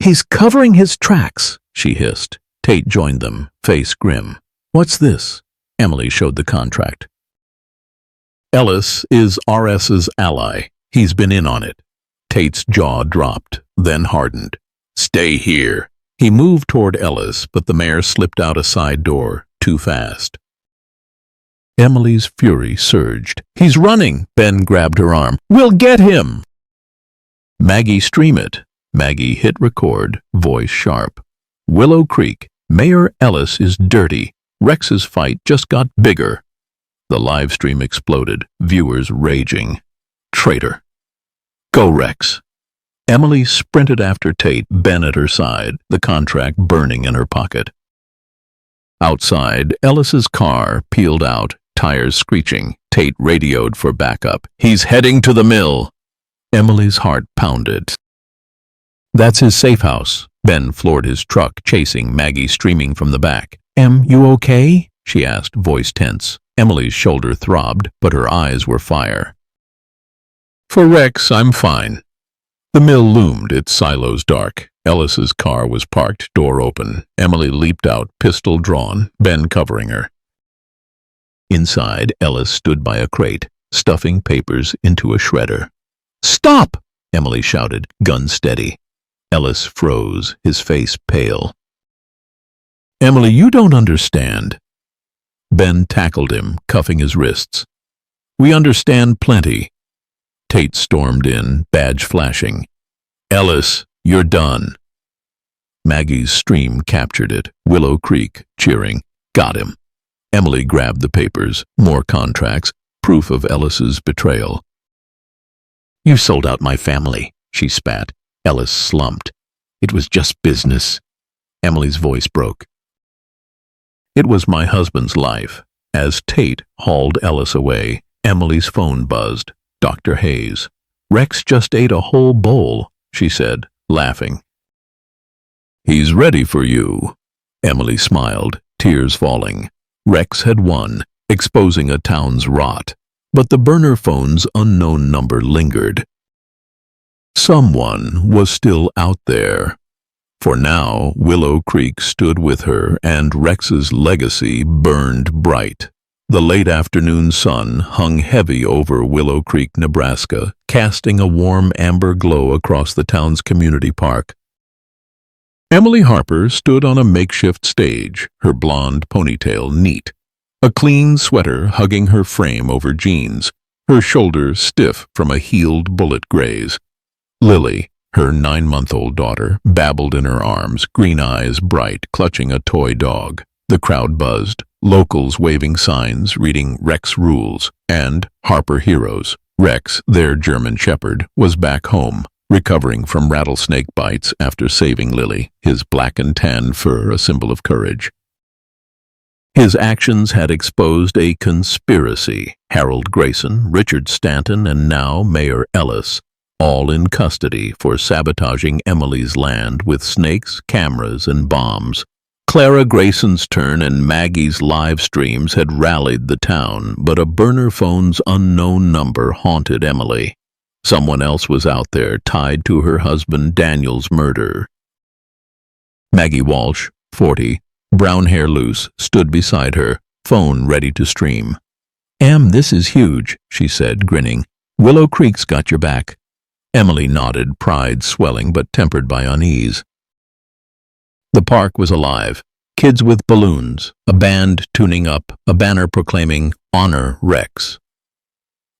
He's covering his tracks, she hissed. Tate joined them, face grim. What's this? Emily showed the contract. Ellis is RS's ally. He's been in on it. Tate's jaw dropped, then hardened. Stay here. He moved toward Ellis, but the mayor slipped out a side door, too fast. Emily's fury surged. He's running! Ben grabbed her arm. We'll get him! Maggie, stream it. Maggie hit record, voice sharp. Willow Creek. Mayor Ellis is dirty. Rex's fight just got bigger. The live stream exploded, viewers raging. Traitor. Go, Rex. Emily sprinted after Tate, Ben at her side, the contract burning in her pocket. Outside, Ellis's car peeled out, tires screeching. Tate radioed for backup. He's heading to the mill. Emily's heart pounded. That's his safe house. Ben floored his truck, chasing Maggie streaming from the back. Em, you okay? She asked, voice tense. Emily's shoulder throbbed, but her eyes were fire. For Rex, I'm fine. The mill loomed, its silos dark. Ellis's car was parked, door open. Emily leaped out, pistol drawn, Ben covering her. Inside, Ellis stood by a crate, stuffing papers into a shredder. Stop! Emily shouted, gun steady. Ellis froze, his face pale. Emily, you don't understand. Ben tackled him, cuffing his wrists. We understand plenty. Tate stormed in, badge flashing. Ellis, you're done. Maggie's stream captured it, Willow Creek, cheering. Got him. Emily grabbed the papers, more contracts, proof of Ellis's betrayal. You sold out my family, she spat. Ellis slumped. It was just business. Emily's voice broke. It was my husband's life. As Tate hauled Ellis away, Emily's phone buzzed. Dr. Hayes. Rex just ate a whole bowl, she said, laughing. He's ready for you. Emily smiled, tears falling. Rex had won, exposing a town's rot. But the burner phone's unknown number lingered. Someone was still out there. For now, Willow Creek stood with her, and Rex's legacy burned bright. The late afternoon sun hung heavy over Willow Creek, Nebraska, casting a warm amber glow across the town's community park. Emily Harper stood on a makeshift stage, her blonde ponytail neat, a clean sweater hugging her frame over jeans, her shoulders stiff from a healed bullet graze. Lily, her 9-month-old daughter, babbled in her arms, green eyes bright, clutching a toy dog. The crowd buzzed, locals waving signs reading Rex Rules and Harper Heroes. Rex, their German shepherd, was back home, recovering from rattlesnake bites after saving Lily, his black and tan fur a symbol of courage. His actions had exposed a conspiracy. Harold Grayson, Richard Stanton, and now Mayor Ellis, all in custody for sabotaging Emily's land with snakes, cameras, and bombs. Clara Grayson's turn and Maggie's live streams had rallied the town, but a burner phone's unknown number haunted Emily. Someone else was out there tied to her husband Daniel's murder. Maggie Walsh, 40, brown hair loose, stood beside her, phone ready to stream. "Em, this is huge," she said, grinning. "Willow Creek's got your back." Emily nodded, pride swelling but tempered by unease. The park was alive. Kids with balloons, a band tuning up, a banner proclaiming, "Honor Rex."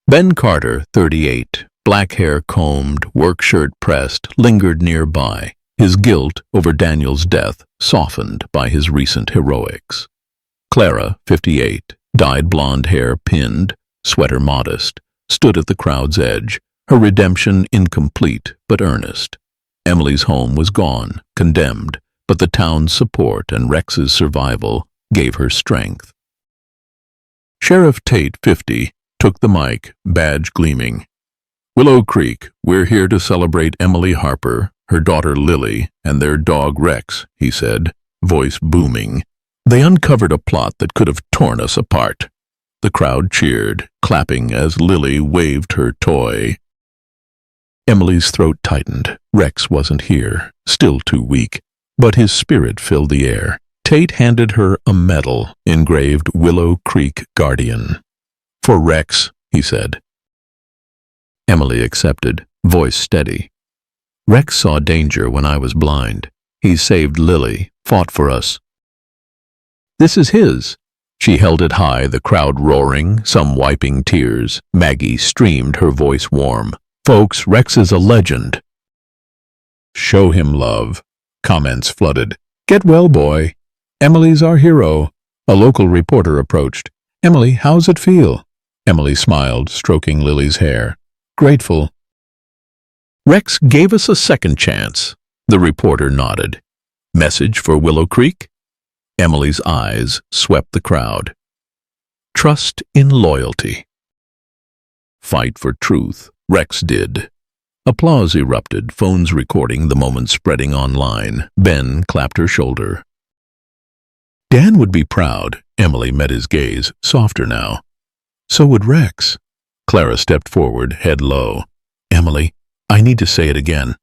Ben Carter, 38, black hair combed, work shirt pressed, lingered nearby, his guilt over Daniel's death softened by his recent heroics. Clara, 58, dyed blonde hair pinned, sweater modest, stood at the crowd's edge, her redemption incomplete but earnest. Emily's home was gone, condemned, but the town's support and Rex's survival gave her strength. Sheriff Tate, 50, took the mic, badge gleaming. "Willow Creek, we're here to celebrate Emily Harper, her daughter Lily, and their dog Rex," he said, voice booming. "They uncovered a plot that could have torn us apart." The crowd cheered, clapping as Lily waved her toy. Emily's throat tightened. Rex wasn't here, still too weak, but his spirit filled the air. Tate handed her a medal engraved Willow Creek Guardian. "For Rex," he said. Emily accepted, voice steady. "Rex saw danger when I was blind. He saved Lily, fought for us. This is his." She held it high, the crowd roaring, some wiping tears. Maggie streamed, her voice warm. "Folks, Rex is a legend." "Show him love." Comments flooded. "Get well, boy. Emily's our hero." A local reporter approached. "Emily, how's it feel?" Emily smiled, stroking Lily's hair. "Grateful." "Rex gave us a second chance." The reporter nodded. "Message for Willow Creek?" Emily's eyes swept the crowd. "Trust in loyalty. Fight for truth." Rex did. Applause erupted, phones recording the moment spreading online. Ben clapped her shoulder. "Dan would be proud." Emily met his gaze, softer now. "So would Rex." Clara stepped forward, head low. "Emily, I need to say it again.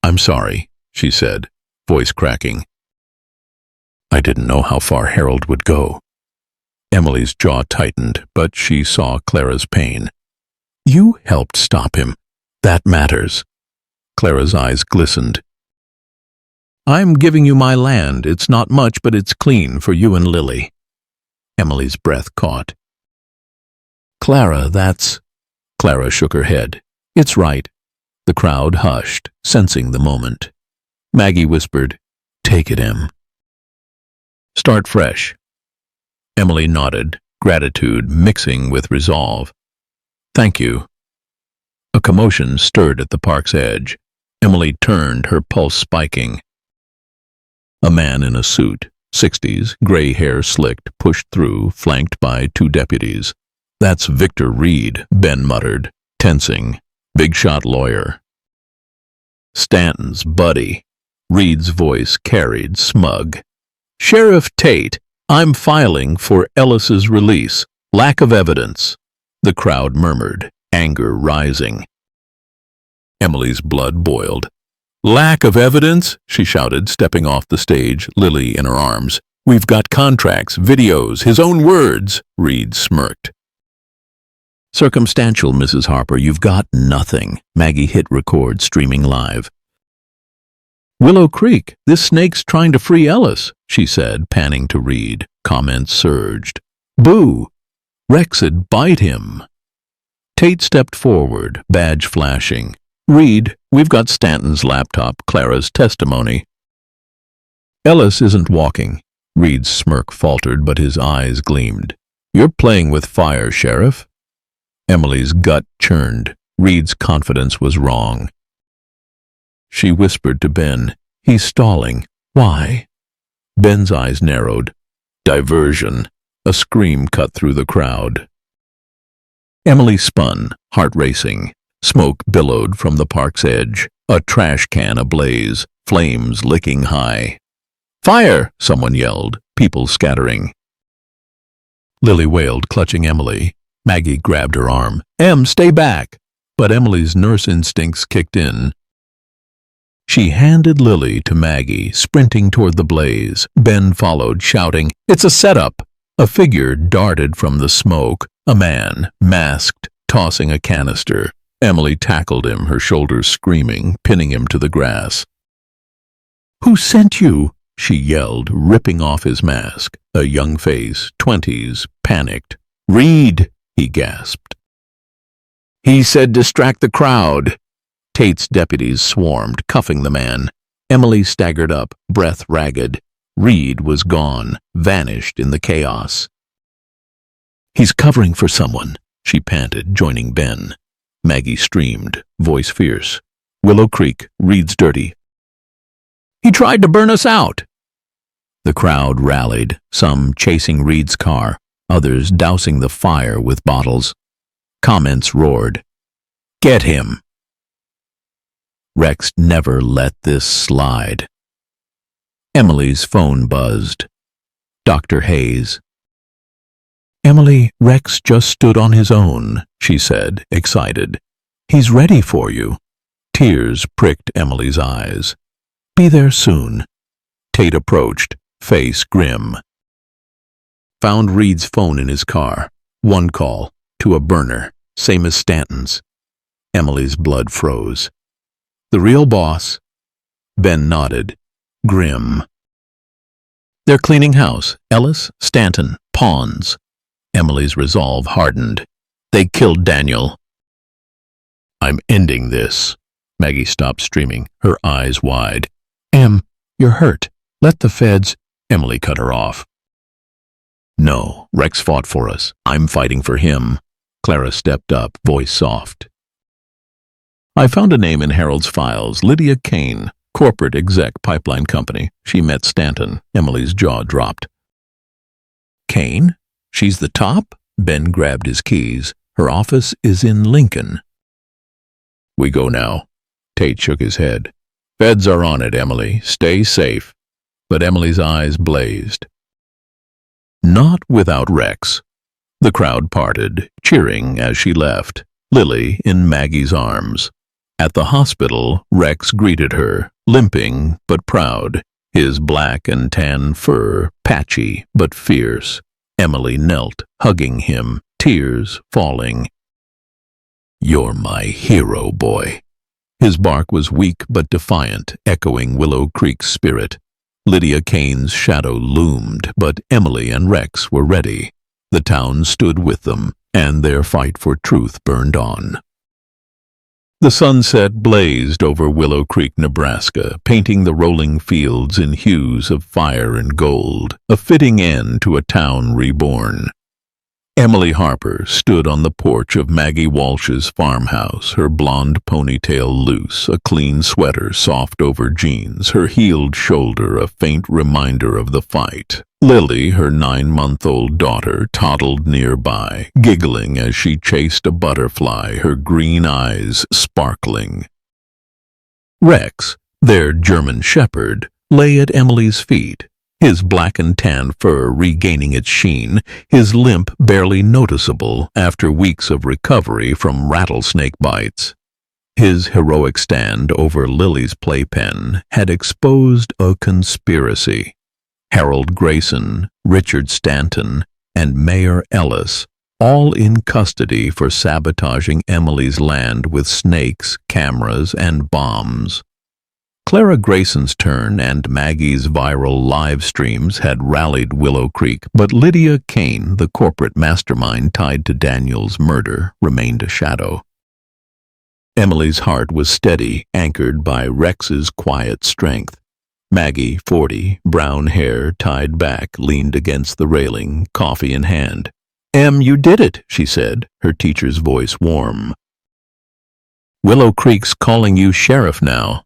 I'm sorry," she said, voice cracking. "I didn't know how far Harold would go." Emily's jaw tightened, but she saw Clara's pain. "You helped stop him. That matters." Clara's eyes glistened. "I'm giving you my land. It's not much, but it's clean for you and Lily." Emily's breath caught. "Clara, that's—" Clara shook her head. "It's right." The crowd hushed, sensing the moment. Maggie whispered, "Take it, Em. Start fresh." Emily nodded, gratitude mixing with resolve. "Thank you." A commotion stirred at the park's edge. Emily turned, her pulse spiking. A man in a suit, 60s, gray hair slicked, pushed through, flanked by 2 deputies. "That's Victor Reed," Ben muttered, tensing. "Big shot lawyer." "Stanton's buddy." Reed's voice carried, smug. "Sheriff Tate, I'm filing for Ellis's release. Lack of evidence." The crowd murmured, anger rising. Emily's blood boiled. "Lack of evidence?" she shouted, stepping off the stage, Lily in her arms. "We've got contracts, videos, his own words." Reed smirked. "Circumstantial, Mrs. Harper, you've got nothing." Maggie hit record, streaming live. "Willow Creek, this snake's trying to free Ellis," she said, panning to Reed. Comments surged. "Boo! Rex'd bite him." Tate stepped forward, badge flashing. "Reed, we've got Stanton's laptop, Clara's testimony." "Ellis isn't walking." Reed's smirk faltered, but his eyes gleamed. "You're playing with fire, Sheriff." Emily's gut churned. Reed's confidence was wrong. She whispered to Ben, "He's stalling. Why?" Ben's eyes narrowed. Diversion. A scream cut through the crowd. Emily spun, heart racing. Smoke billowed from the park's edge, a trash can ablaze, flames licking high. "Fire!" someone yelled, people scattering. Lily wailed, clutching Emily. Maggie grabbed her arm. "Em, stay back!" But Emily's nurse instincts kicked in. She handed Lily to Maggie, sprinting toward the blaze. Ben followed, shouting, "It's a setup!" A figure darted from the smoke, a man, masked, tossing a canister. Emily tackled him, her shoulders screaming, pinning him to the grass. "Who sent you?" she yelled, ripping off his mask. A young face, 20s, panicked. "Reed," he gasped. "He said distract the crowd." Tate's deputies swarmed, cuffing the man. Emily staggered up, breath ragged. Reed was gone, vanished in the chaos. "He's covering for someone," she panted, joining Ben. Maggie streamed, voice fierce. "Willow Creek, Reed's dirty." "He tried to burn us out." The crowd rallied, some chasing Reed's car, others dousing the fire with bottles. Comments roared. "Get him!" Rex never let this slide. Emily's phone buzzed. Dr. Hayes. "Emily, Rex just stood on his own," she said, excited. "He's ready for you." Tears pricked Emily's eyes. "Be there soon." Tate approached, face grim. Found Reed's phone in his car. One call, to a burner, same as Stanton's. Emily's blood froze. "The real boss?" Ben nodded, grim. "They're cleaning house. Ellis, Stanton, pawns." Emily's resolve hardened. "They killed Daniel." "I'm ending this." Maggie stopped streaming, her eyes wide. "Em, you're hurt. Let the feds—" Emily cut her off. "No, Rex fought for us. I'm fighting for him." Clara stepped up, voice soft. "I found a name in Harold's files, Lydia Kane, corporate exec pipeline company. She met Stanton." Emily's jaw dropped. "Kane? She's the top?" Ben grabbed his keys. "Her office is in Lincoln." "We go now." Tate shook his head. "Feds are on it, Emily. Stay safe." But Emily's eyes blazed. Not without Rex. The crowd parted, cheering as she left, Lily in Maggie's arms. At the hospital, Rex greeted her, limping but proud, his black and tan fur patchy but fierce. Emily knelt, hugging him, tears falling. "You're my hero, boy." His bark was weak but defiant, echoing Willow Creek's spirit. Lydia Kane's shadow loomed, but Emily and Rex were ready. The town stood with them, and their fight for truth burned on. The sunset blazed over Willow Creek, Nebraska, painting the rolling fields in hues of fire and gold, a fitting end to a town reborn. Emily Harper stood on the porch of Maggie Walsh's farmhouse, her blonde ponytail loose, a clean sweater soft over jeans, her healed shoulder a faint reminder of the fight. Lily, her 9-month-old daughter, toddled nearby, giggling as she chased a butterfly, her green eyes sparkling. Rex, their German shepherd, lay at Emily's feet, his black and tan fur regaining its sheen, his limp barely noticeable after weeks of recovery from rattlesnake bites. His heroic stand over Lily's playpen had exposed a conspiracy. Harold Grayson, Richard Stanton, and Mayor Ellis, all in custody for sabotaging Emily's land with snakes, cameras, and bombs. Clara Grayson's turn and Maggie's viral live streams had rallied Willow Creek, but Lydia Kane, the corporate mastermind tied to Daniel's murder, remained a shadow. Emily's heart was steady, anchored by Rex's quiet strength. Maggie, 40, brown hair tied back, leaned against the railing, coffee in hand. "Em, you did it," she said, her teacher's voice warm. "Willow Creek's calling you sheriff now."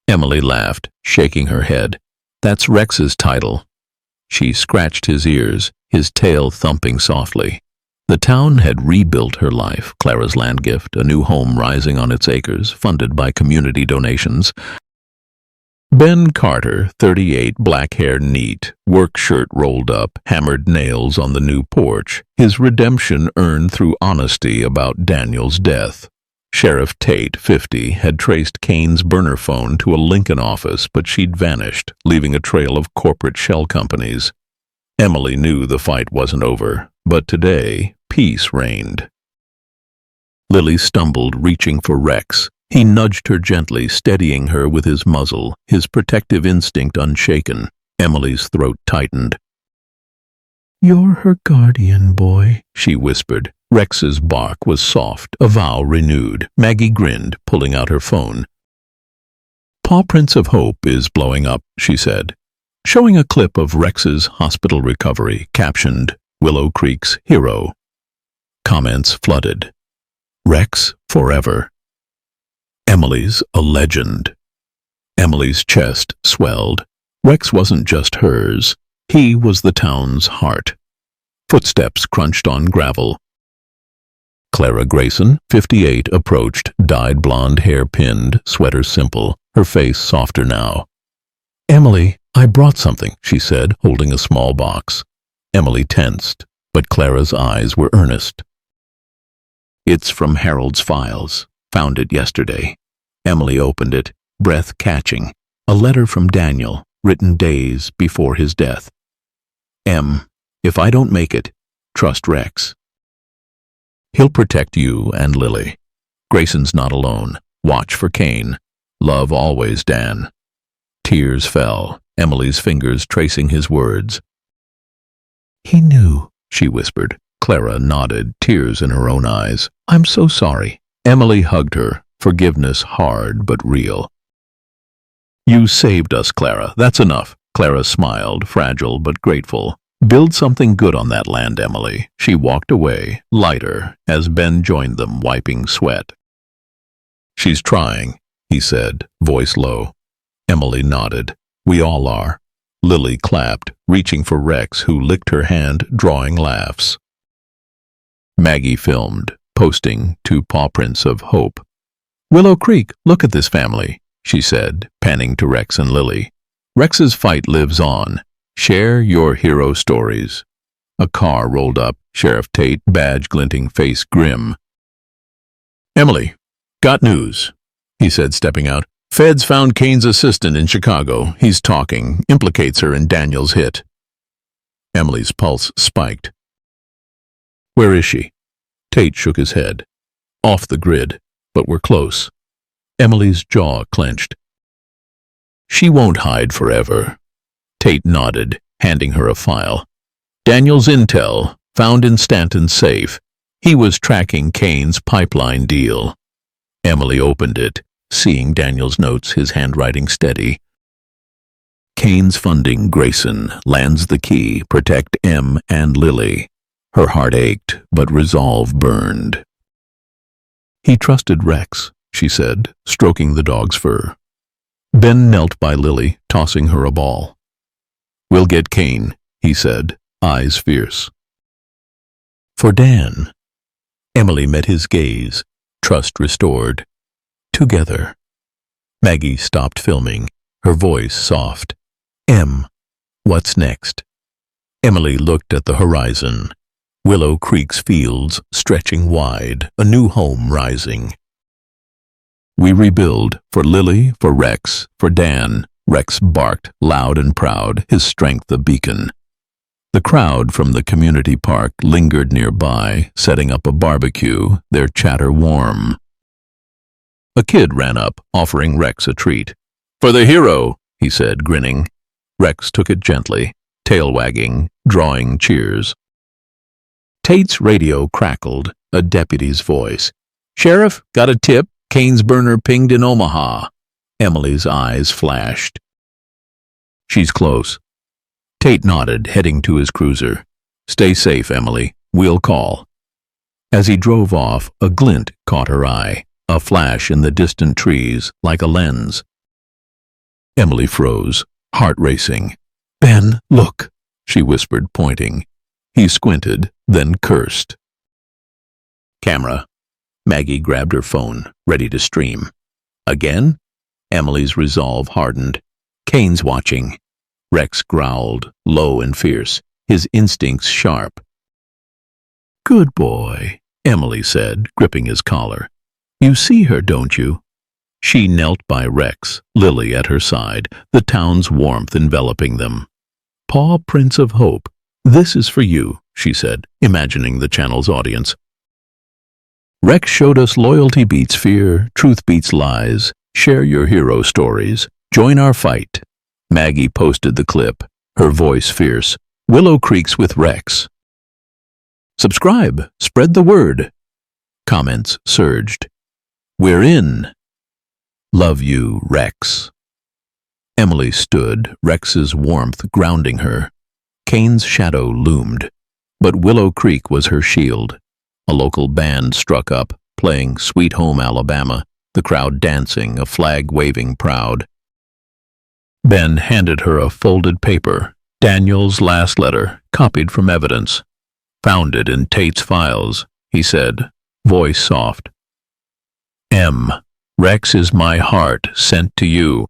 Emily laughed, shaking her head. "That's Rex's title." She scratched his ears, his tail thumping softly. The town had rebuilt her life, Clara's land gift, a new home rising on its acres, funded by community donations. Ben Carter, 38, black hair neat, work shirt rolled up, hammered nails on the new porch, his redemption earned through honesty about Daniel's death. Sheriff Tate, 50, had traced Kane's burner phone to a Lincoln office, but she'd vanished, leaving a trail of corporate shell companies. Emily knew the fight wasn't over, but today, peace reigned. Lily stumbled, reaching for Rex. He nudged her gently, steadying her with his muzzle, his protective instinct unshaken. Emily's throat tightened. "You're her guardian, boy," she whispered. Rex's bark was soft, a vow renewed. Maggie grinned, pulling out her phone. "Pawprints of Hope is blowing up," she said, showing a clip of Rex's hospital recovery, captioned, "Willow Creek's hero." Comments flooded. "Rex forever. Emily's a legend." Emily's chest swelled. Rex wasn't just hers. He was the town's heart. Footsteps crunched on gravel. Clara Grayson, 58, approached, dyed blonde hair pinned, sweater simple, her face softer now. "Emily, I brought something," she said, holding a small box. Emily tensed, but Clara's eyes were earnest. "It's from Harold's files. Found it yesterday." Emily opened it, breath catching. A letter from Daniel, written days before his death. If I don't make it, trust Rex. He'll protect you and Lily. Grayson's not alone. Watch for Kane. Love always, Dan." Tears fell, Emily's fingers tracing his words. "He knew," she whispered. Clara nodded, tears in her own eyes. "I'm so sorry." Emily hugged her, forgiveness hard but real. "You saved us, Clara. That's enough." Clara smiled, fragile but grateful. "Build something good on that land, Emily." She walked away, lighter, as Ben joined them, wiping sweat. "She's trying," he said, voice low. Emily nodded. "We all are." Lily clapped, reaching for Rex, who licked her hand, drawing laughs. Maggie filmed, posting to Pawprints of Hope. "Willow Creek, look at this family," she said, panning to Rex and Lily. "Rex's fight lives on. Share your hero stories." A car rolled up, Sheriff Tate, badge glinting, face grim. "Emily, got news," he said, stepping out. "Feds found Kane's assistant in Chicago. He's talking, implicates her in Daniel's hit." Emily's pulse spiked. "Where is she?" Tate shook his head. "Off the grid, but we're close." Emily's jaw clenched. "She won't hide forever." Tate nodded, handing her a file. "Daniel's intel, found in Stanton's safe. He was tracking Kane's pipeline deal." Emily opened it, seeing Daniel's notes, his handwriting steady. "Kane's funding Grayson, lands the key, protect Em and Lily." Her heart ached, but resolve burned. "He trusted Rex," she said, stroking the dog's fur. Ben knelt by Lily, tossing her a ball. "We'll get Kane," he said, eyes fierce. "For Dan." Emily met his gaze, trust restored. Together. Maggie stopped filming, her voice soft. What's next?" Emily looked at the horizon. Willow Creek's fields stretching wide, a new home rising. "We rebuild, for Lily, for Rex, for Dan." Rex barked, loud and proud, his strength a beacon. The crowd from the community park lingered nearby, setting up a barbecue, their chatter warm. A kid ran up, offering Rex a treat. "For the hero," he said, grinning. Rex took it gently, tail wagging, drawing cheers. Tate's radio crackled, a deputy's voice. "Sheriff, got a tip. Kane's burner pinged in Omaha." Emily's eyes flashed. "She's close." Tate nodded, heading to his cruiser. "Stay safe, Emily. We'll call." As he drove off, a glint caught her eye, a flash in the distant trees, like a lens. Emily froze, heart racing. "Ben, look." she whispered, pointing. He squinted, then cursed. Camera. Maggie grabbed her phone, ready to stream. Again? Emily's resolve hardened. Kane's watching. Rex growled, low and fierce, his instincts sharp. Good boy, Emily said, gripping his collar. You see her, don't you? She knelt by Rex, Lily at her side, the town's warmth enveloping them. Pawprints of Hope, this is for you, she said, imagining the channel's audience. Rex showed us loyalty beats fear, truth beats lies. Share your hero stories. Join our fight. Maggie posted the clip, her voice fierce. Willow Creek's with Rex. Subscribe. Spread the word. Comments surged. We're in. Love you, Rex. Emily stood, Rex's warmth grounding her. Kane's shadow loomed, but Willow Creek was her shield. A local band struck up, playing Sweet Home Alabama, the crowd dancing, a flag waving proud. Ben handed her a folded paper, Daniel's last letter, copied from evidence. Found it in Tate's files, he said, voice soft. M. Rex is my heart sent to you.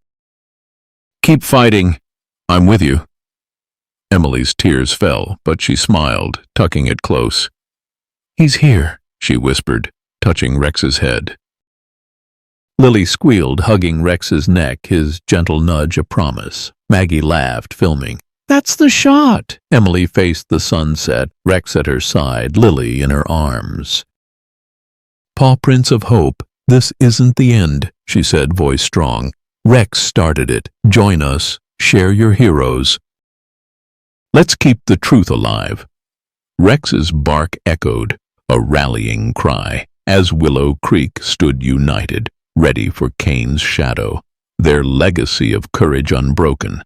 Keep fighting. I'm with you. Emily's tears fell, but she smiled, tucking it close. He's here, she whispered, touching Rex's head. Lily squealed, hugging Rex's neck, his gentle nudge a promise. Maggie laughed, filming. That's the shot! Emily faced the sunset, Rex at her side, Lily in her arms. Pawprints of Hope, this isn't the end, she said, voice strong. Rex started it. Join us. Share your heroes. Let's keep the truth alive. Rex's bark echoed, a rallying cry, as Willow Creek stood united, ready for Kane's shadow, their legacy of courage unbroken.